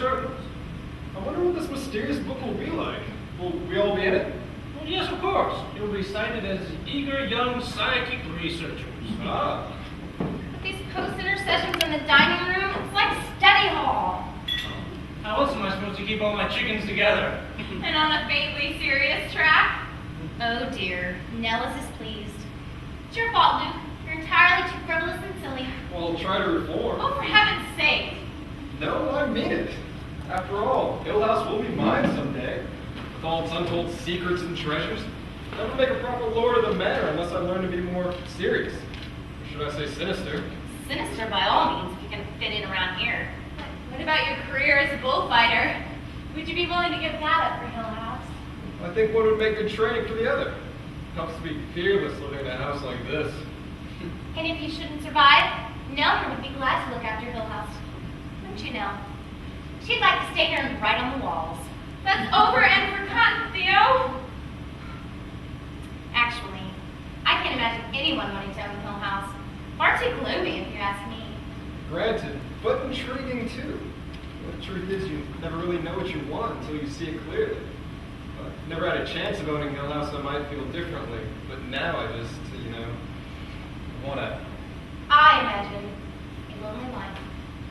I wonder what this mysterious book will be like. Will we all be in it? Well, yes, of course. You'll be cited as eager young psychic researchers. Ah. With these post-intercessions in the dining room, it's like study hall. How else am I supposed to keep all my chickens together? And on a faintly serious track? Oh dear, Nellis is pleased. It's your fault, Luke. You're entirely too frivolous and silly. Well, I'll try to reform. Oh, for heaven's sake. No, I mean it. After all, Hill House will be mine someday. With all its untold secrets and treasures. Never make a proper lord of the manor unless I learn to be more serious. Or should I say sinister? Sinister by all means, if you can fit in around here. What about your career as a bullfighter? Would you be willing to give that up for Hill House? I think one would make good training for the other. It helps to be fearless living in a house like this. And if you shouldn't survive, Nell would be glad to look after Hill House. Wouldn't you, Nell? She'd like to stay here and write on the walls. That's over and forgotten, Theo. Actually, I can't imagine anyone wanting to own Hill House. Far too gloomy, if you ask me. Granted, but intriguing too. The truth is, you never really know what you want until you see it clearly. I've never had a chance of owning Hill House, I might feel differently. But now I just, want to. I imagine a lonely life.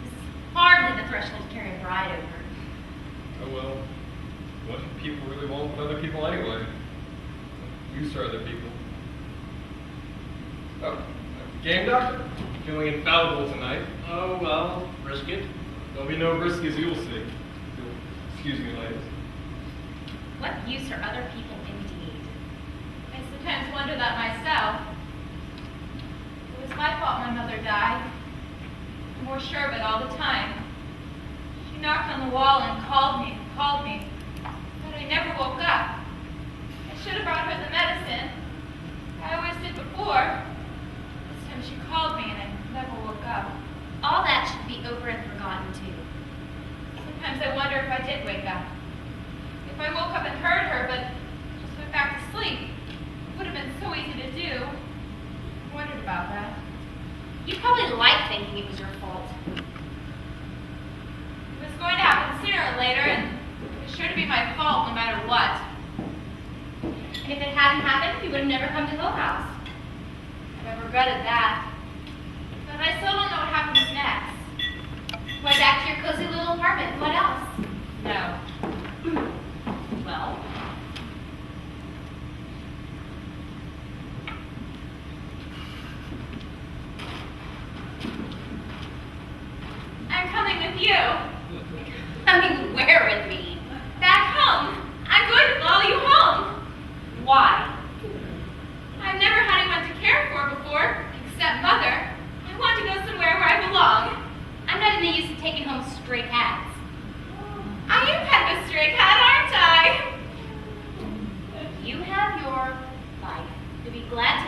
This is hardly the threshold to carry a bride over. Oh well, what do people really want with other people anyway? Used to other people. Oh, game doctor? Feeling infallible tonight. Oh, well, risk it. There'll be no risk as you'll see. You'll excuse me, ladies. What use are other people indeed? I sometimes wonder that myself. It was my fault my mother died. I'm more sure of it all the time. She knocked on the wall and called me, but I never woke up. I should have brought her the medicine. I always did before. This time she called me and I never woke up. All that should be over and forgotten too. Sometimes I wonder if I did wake up. If I woke up and heard her, but just went back to sleep, it would have been so easy to do. I wondered about that. You probably like thinking it was your fault. It was going to happen sooner or later, and it was sure to be my fault no matter what. And if it hadn't happened, you would have never come to Hill House. I've regretted that. But I still don't know what happens next. Why, back to your cozy little apartment. What else? No. Well,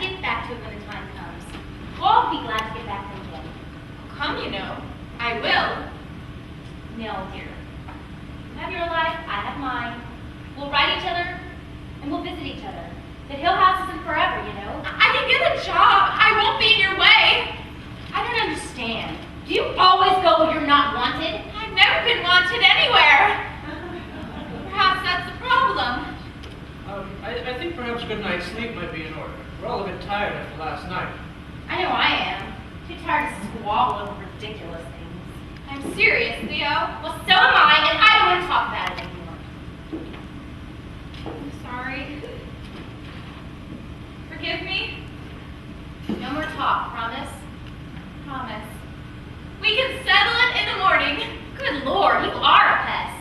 let's get back to it when the time comes. We'll all be glad to get back to again. Come, you know. I will. No, dear. You have your life, I have mine. We'll write each other, and we'll visit each other. The Hill House isn't forever, you know. I can get a job. I won't be in your way. I don't understand. Do you always go where you're not wanted? I've never been wanted anywhere. Perhaps that's the problem. I think perhaps a good night's sleep might be in order. We're all a bit tired after last night. I know I am. Too tired to squabble over ridiculous things. I'm serious, Theo. Well, so am I, and I don't want to talk about it anymore. I'm sorry. Forgive me. No more talk, promise? Promise. We can settle it in the morning. Good Lord, you are a pest.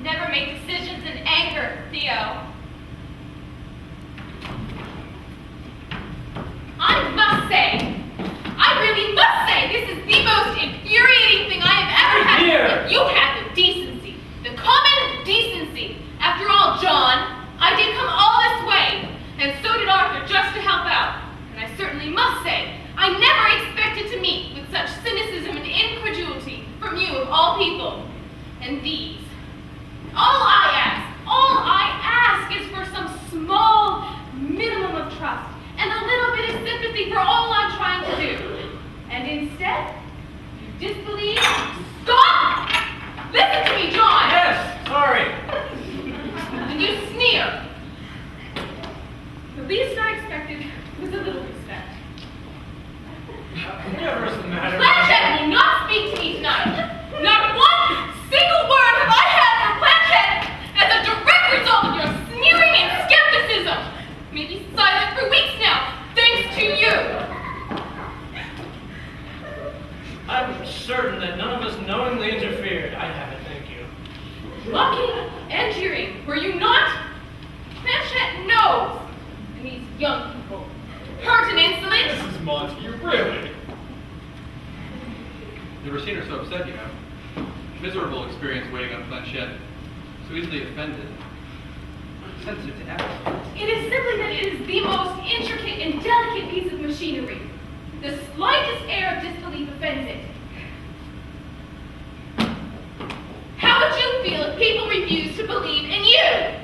Never make decisions in anger, Theo. I must say, I really must say, this is the most infuriating thing I have ever had. Here. If you had the decency, the common decency. After all, John, I did come all this way, and so did Arthur, just to help out. And I certainly must say, I never expected to meet with such cynicism and incredulity from you of all people. And these. All I ask is for some small minimum of trust and a little bit of sympathy for all I'm trying to do. And instead, you disbelieve. Stop! Listen to me, John! Yes, sorry. And you sneer. The least I expected was a little respect. Whatever is the matter? Blanchett will not speak to me tonight. Not one single word have I had from Blanchett as a direct result of your sneering and skepticism. Maybe silent for weeks now, thanks to you. I'm certain that none of us knowingly interfered. I haven't, thank you. Mocking and jeering, were you not? Blanchett knows. And these young people, hurt and insolent. Mrs. Montague, really? Never seen her so upset, you know. Miserable experience waiting on Blanchett. So easily offended. Sensitive to everything. It is simply that it is the most intricate and delicate piece of machinery. The slightest air of disbelief offends it. How would you feel if people refused to believe in you?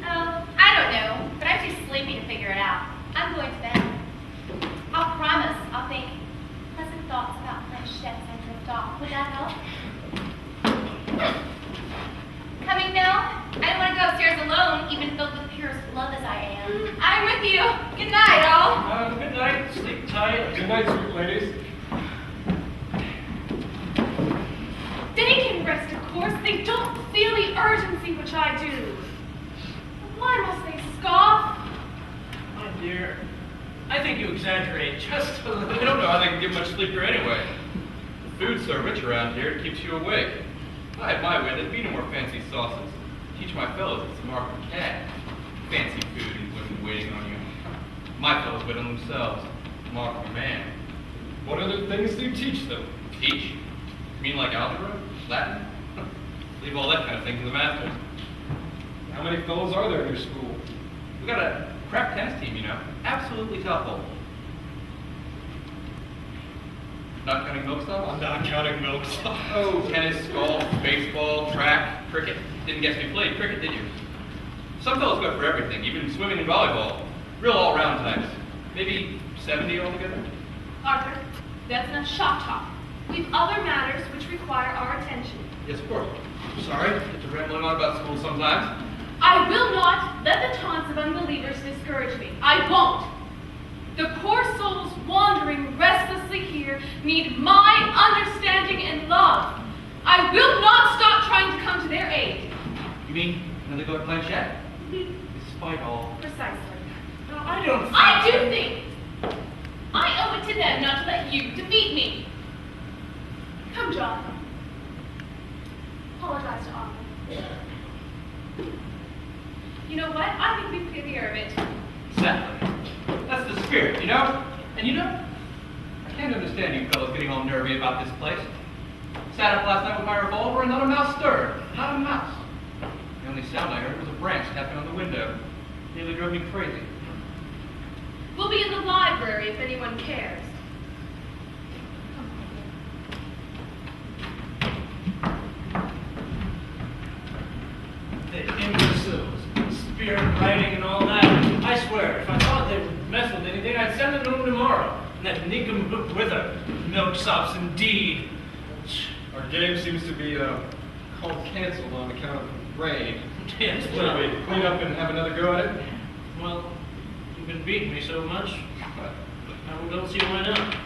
Oh, I don't know, but I'm too sleepy to figure it out. I'm going to bed. I'll promise I'll think pleasant thoughts about Blanchett as I drift off. Would that help? Coming now? I don't want to go upstairs alone, even filled with purest love as I am. I'm with you. Good night, all. Good night, sleep tight. Good night, sweet ladies. They can rest, of course. They don't feel the urgency which I do. Why must they scoff? My dear, I think you exaggerate just a little. I don't know how they can get much sleep here anyway. The food's so rich around here, it keeps you awake. If I had my way, there'd be no more fancy sauces. Teach my fellows it's a mark of caste. Fancy food and women waiting on you. My fellows wait on themselves. Mark of a man. What other things do you teach them? Teach? You mean like algebra? Latin? Leave all that kind of thing to the masters. How many fellows are there in your school? We got a crack tennis team, you know. Absolutely top level. Not counting milk stuff? I'm not counting milk. Oh, tennis, golf, baseball, track, cricket. Didn't guess you played cricket, did you? Some fellows go for everything, even swimming and volleyball. Real all-round types. Maybe 70 altogether? Arthur, that's not shop talk. We've other matters which require our attention. Yes, of course. I'm sorry, get to rambling on about school sometimes. I will not let the taunts of unbelievers discourage me. I won't. The poor souls wandering restlessly here need my understanding and love. I will not stop trying to come to their aid. You mean another go at Blanchett? Despite all. Precisely. No, I don't think I do think I owe it to them not to let you defeat me. Come, John. Apologize to Arthur. You know what? I think we've cleared the air of it. Exactly. That's the spirit, you know? And you know, I can't understand you fellows getting all nervy about this place. sat up last night with my revolver and not a mouse stirred. Not a mouse. The only sound I heard was a branch tapping on the window. Nearly drove me crazy. We'll be in the library if anyone cares. The imbeciles, spirit writing and all that. I swear, if I thought they would mess with anything, I'd send them home tomorrow. And that nincompoop with her. Milksops indeed. Our game seems to be called canceled on account of rain. Yes, Should well, we clean up and have another go at it? well, you've been beating me so much, I don't see why not.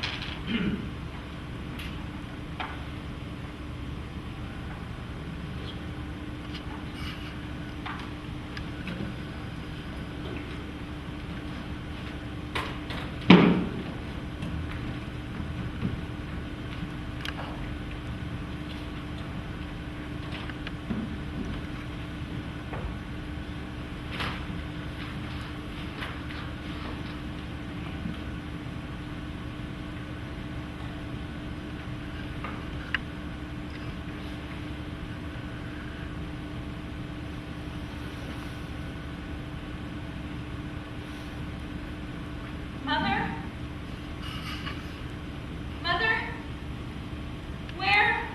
Mother? Mother? Where?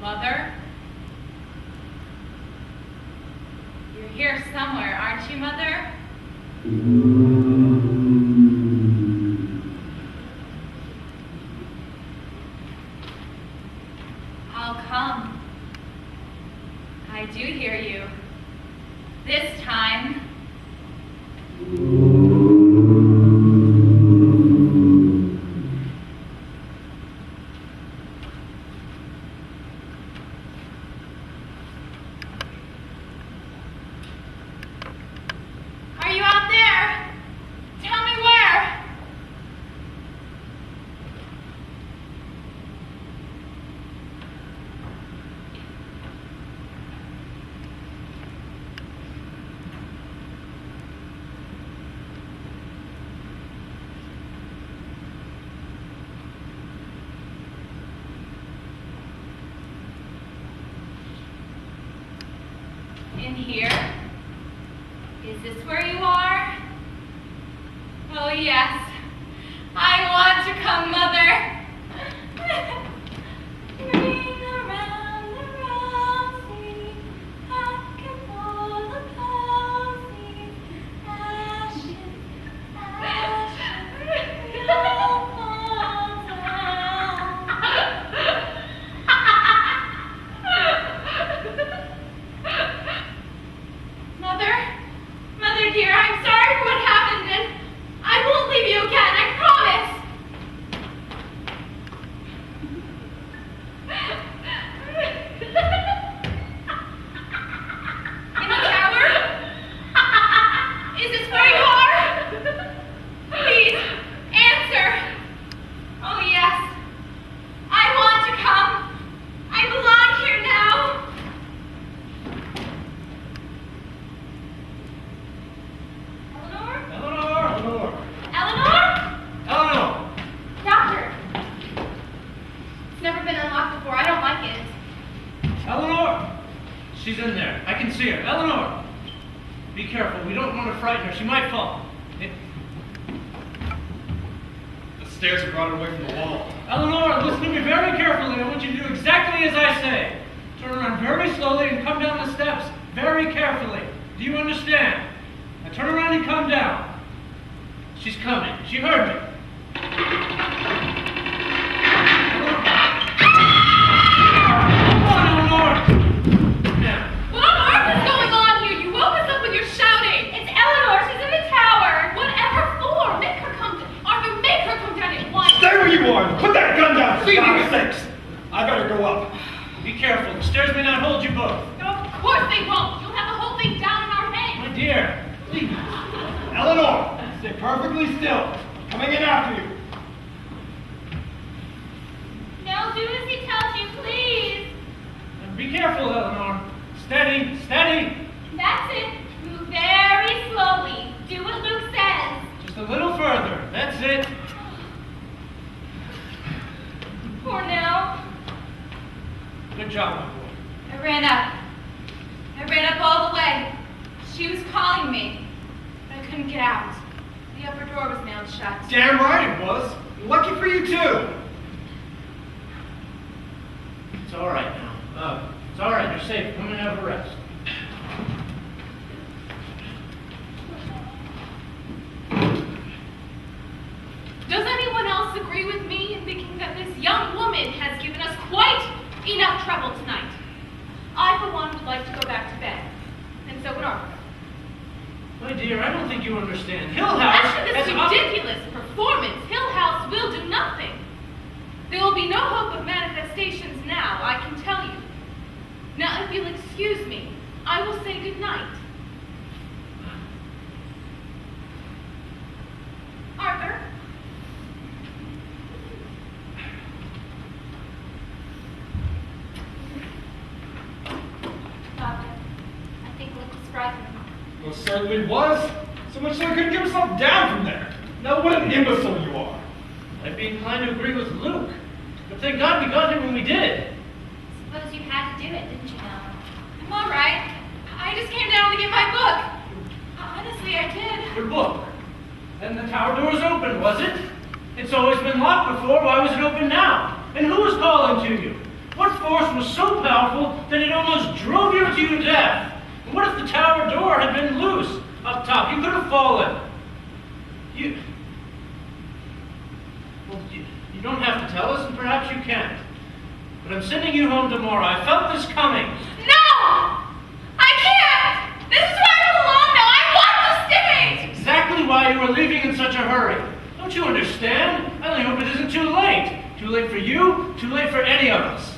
Mother? You're here somewhere, aren't you, Mother? I'll come. I do hear you. This time. Are you out there? Tell me where. In here? Is this where you are? Oh, yes. I want to come, Mother. Ring around the rosy, back and forth the posies, ashes, ashes, all fall down. Mother? Mother dear, I'm sorry for what happened, and I won't leave you again, I promise! In the tower? Is this where you are? Please, answer! Oh yes, I want to come. I belong here now. Eleanor? Eleanor! Eleanor? Eleanor! Doctor. It's never been unlocked before. I don't like it. Eleanor! She's in there. I can see her. Eleanor! Be careful. We don't want to frighten her. She might fall. The stairs have brought it away from the wall. Eleanor, listen to me very carefully. I want you to do exactly as I say. Turn around very slowly and come down the steps very carefully. Do you understand? Now turn around and come down. She's coming. She heard me. Come on, Eleanor. Now. What on earth is going on here? You woke us up with your shouting. It's Eleanor. She's in the tower. Whatever for? Make her come. Arthur, make her come down at once. Stay where you are! Put that gun down, for God's sakes! I better go up. Be careful. The stairs may not hold you both. Of course they won't. You'll have the whole thing down in our hands. My dear, please. Eleanor, stay perfectly still. Coming in after you. Now do as he tells you, please. Be careful, Eleanor. Steady, steady. That's calling me. But I couldn't get out. The upper door was nailed shut. Damn right it was. Lucky for you too. It's all right now. It's all right. You're safe. Come and have a rest. Does anyone else agree with me in thinking that this young woman has given us quite enough trouble tonight? I, for one, would like to go back to bed. And so would Arthur. My dear, I don't think you understand. Hill House After this has ridiculous performance, Hill House will do nothing. There will be no hope of manifestations now, I can tell you. Now, if you'll excuse me, I will say good night. Arthur? Doctor, I think Luke was frightened. Well, certainly was. So much so he couldn't get himself down from there. Now what an imbecile you are. I'd be inclined to agree with Luke. But thank God we got here when we did. Suppose you had to do it, didn't you, Mel? I'm all right. I just came down to get my book. Honestly, I did. Your book. Then the tower door was open, was it? It's always been locked before. Why was it open now? And who was calling to you? What force was so powerful that it almost drove you to your death? And what if the tower door had been loose up top? You could have fallen. You don't have to tell us, and perhaps you can't. But I'm sending you home tomorrow. I felt this coming. No! I can't! This is where I belong now! I want to stay! It's exactly why you were leaving in such a hurry. Don't you understand? I only hope it isn't too late. Too late for you, too late for any of us.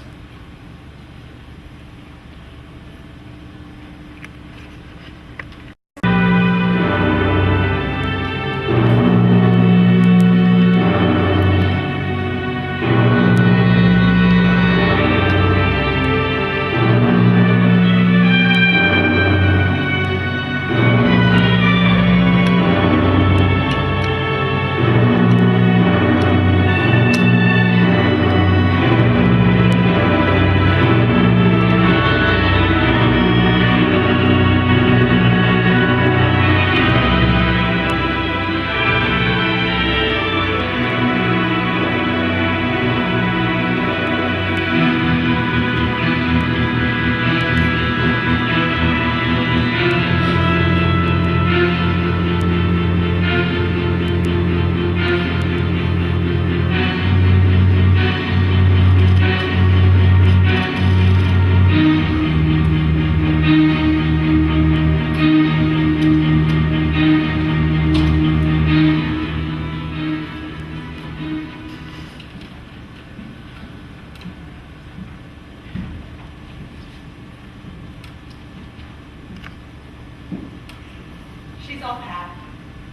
She's all packed.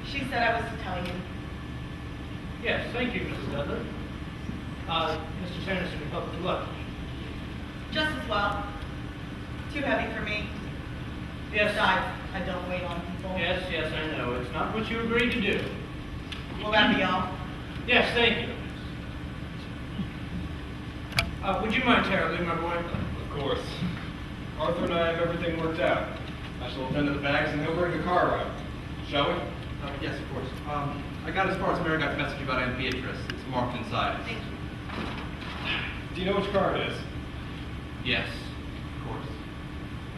She said I was to tell you. Yes, thank you, Mrs. Dudley. Mr. Sanderson, you help with lunch. Just as well. Too heavy for me. Yes. Besides, I don't wait on people. Yes, I know. It's not what you agreed to do. Will that be all? Yes, thank you. Would you mind, Tara, my boy? Of course. Arthur and I have everything worked out. I shall attend to the bags and he'll bring the car around. Shall we? Yes, of course. I got as far as Mary got the message about Aunt Beatrice. It's marked inside. Thank you. Do you know which car it is? Yes, of course.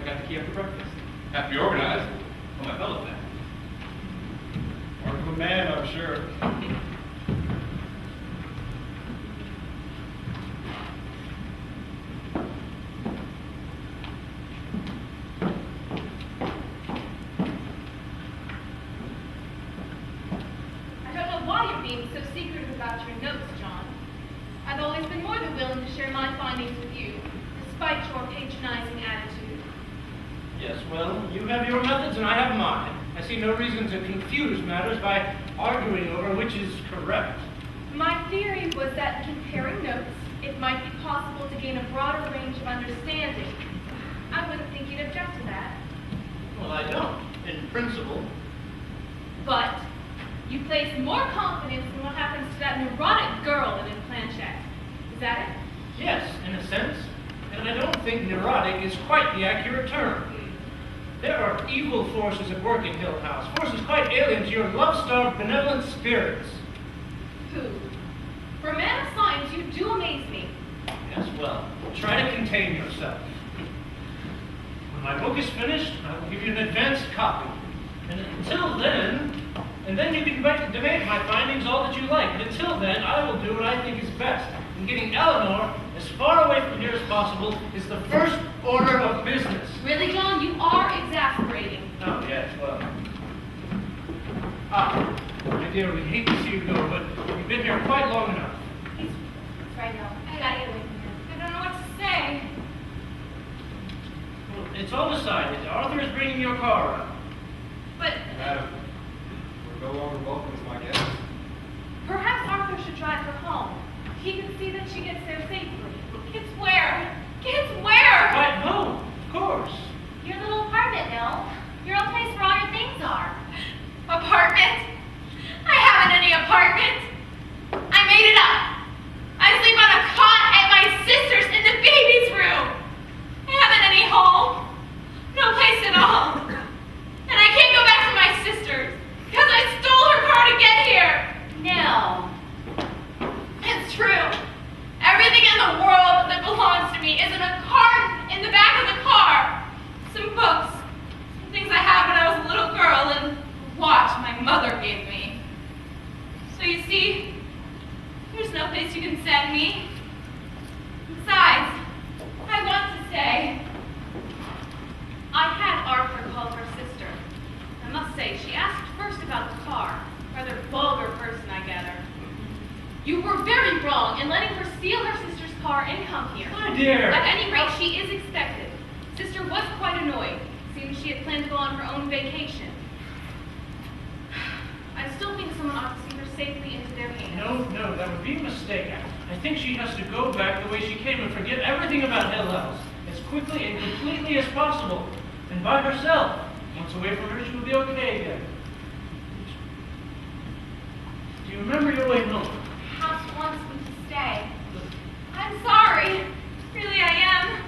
I got the key after breakfast. Have to be organized. Oh, my fellow thing. Mark of a man, I'm sure. I don't know why you're being so secretive about your notes, John. I've always been more than willing to share my findings with you, despite your patronizing attitude. Yes, well, you have your methods and I have mine. I see no reason to confuse matters by arguing over which is correct. My theory was that in comparing notes, it might be possible to gain a broader range of understanding. I wouldn't think you'd object to that. Well, I don't, in principle. But you place more confidence in what happens to that neurotic girl in Planchette. Is that it? Yes, in a sense. And I don't think neurotic is quite the accurate term. There are evil forces at work in Hill House, forces quite alien to your love-starved, benevolent spirits. Who? For a man of science, you do amaze me. Yes, well, try to contain yourself. When my book is finished, I will give you an advanced copy. And until then, you can debate my findings all that you like. But until then, I will do what I think is best. And getting Eleanor as far away from here as possible is the first order of business. Really, John, you are exasperating. Oh, yes, well. My dear, we hate to see you go, but you've been here quite long enough. It's right now. I gotta get away from here. I don't know what to say. Well, it's all decided. Arthur is bringing your car around. But Madam, we're no longer welcome as my guests. perhaps Arthur should drive her home. He can see that she gets there safely. Gets where? Gets where? Right home, of course. Your little apartment, Nell. Your own place where all your things are. Apartment? I haven't any apartment. I made it up. I sleep on a cot at my sister's in the baby's room. I haven't any home. No place at all. And I can't go back to my sister's because I stole her car to get here. Nell. It's true. Everything in the world that belongs to me is in a carton in the back of the car. Some books, some things I had when I was a little girl, and a watch my mother gave me. So you see, there's no place you can send me. Besides, I want to say, I had Arthur call her sister. I must say, she asked first about the car. Rather vulgar person, I gather. You were very wrong in letting her steal her sister's car and come here. My dear. At any rate, she is expected. Sister was quite annoyed, seeing she had planned to go on her own vacation. I still think someone ought to see her safely into their hands. No, that would be a mistake. I think she has to go back the way she came and forget everything about Hill House as quickly and completely as possible. And by herself. Once away from her, she will be okay again. Do you remember your way home? House wants me to stay. I'm sorry. Really, I am.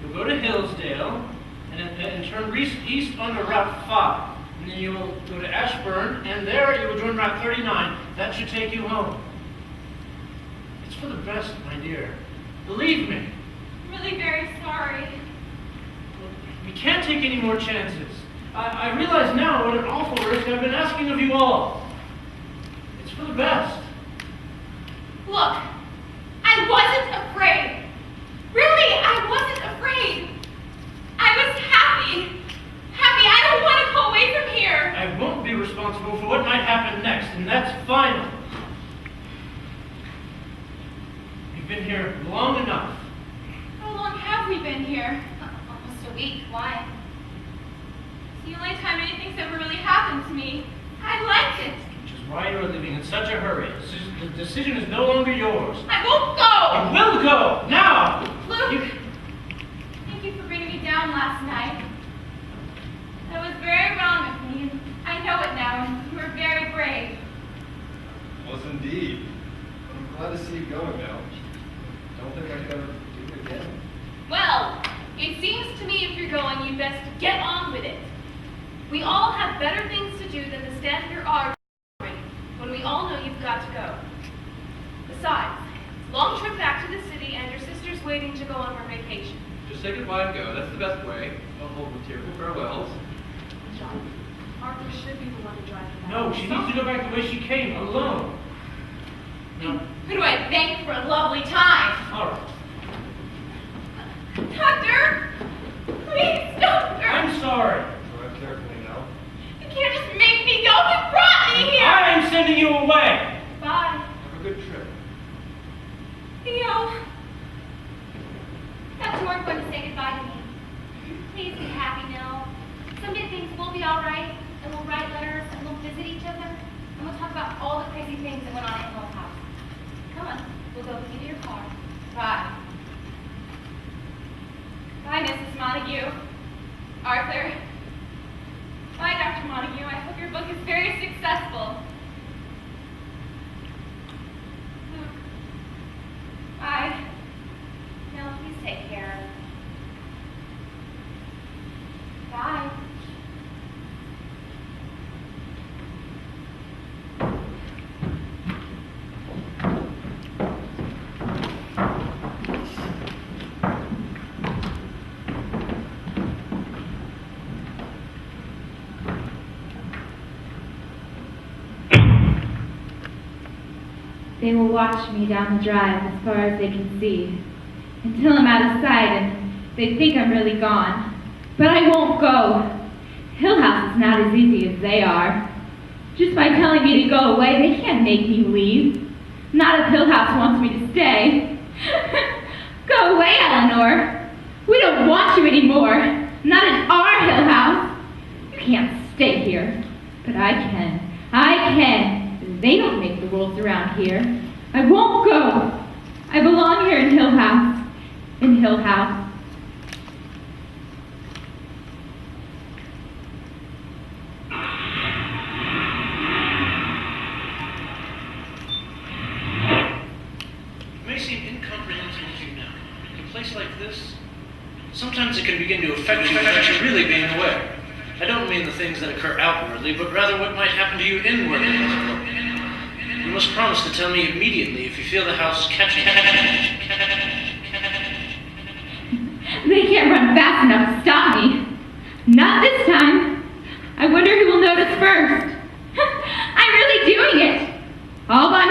You'll go to Hillsdale and turn east onto Route 5. And then you will go to Ashburn, and there you will join Route 39. That should take you home. It's for the best, my dear. Believe me. I'm really very sorry. We can't take any more chances. I realize now what an awful risk I've been asking of you all. It's for the best. Look, I wasn't afraid. Really, I wasn't afraid. I was happy. Happy. I don't want to go away from here. I won't be responsible for what might happen next, and that's final. You've been here long enough. How long have we been here? Almost a week. Why? It's the only time anything's ever really happened to me. I liked it. Which is why you're leaving in such a hurry. The decision is no longer yours. I won't go. You will go, now! Luke, thank you for bringing me down last night. That was very wrong of me, and I know it now, and you were very brave. Was indeed. I'm glad to see you going now. Don't think I could ever do it again. Well, it seems to me if you're going, you'd best get on with it. We all have better things to do than to stand here arguing when we all know you've got to go. Besides, it's a long trip back to the city, and your sister's waiting to go on her vacation. Just say goodbye and go. That's the best way. Don't hold with tearful farewells. John, Arthur should be the one to drive you back. No, she needs to go back the way she came, alone. No. Who do I thank for a lovely time? All right. Doctor! Please, doctor! I'm sorry. Drive carefully now. You can't just make me go. You brought me here! I am sending you away. Bye. Have a good trip. Theo. Thought you weren't going to say goodbye to me. Please be happy, Nell. Someday things will be all right, and we'll write letters, and we'll visit each other, and we'll talk about all the crazy things that went on at Hill House. Come on, we'll go with you to your car. Bye. Bye, Mrs. Montague. Arthur. Bye, Dr. Montague. I hope your book is very successful. Luke. Bye. Nell, please take care. Bye. they will watch me down the drive as far as they can see, until I'm out of sight and they think I'm really gone. But I won't go. Hill House is not as easy as they are. Just by telling me to go away, they can't make me leave. Not if Hill House wants me to stay. Go away, Eleanor. We don't want you anymore. Not in our Hill House. You can't stay here. But I can. I can. They don't make the rules around here. I won't go. I belong here in Hill House. In Hill House. It may seem incomprehensible to you now. In a place like this, sometimes it can begin to affect you without you really being aware. I don't mean the things that occur outwardly, but rather what might happen to you inwardly. You must promise to tell me immediately if you feel the house catching you. They can't run fast enough to stop me. Not this time. I wonder who will notice first. I'm really doing it. All by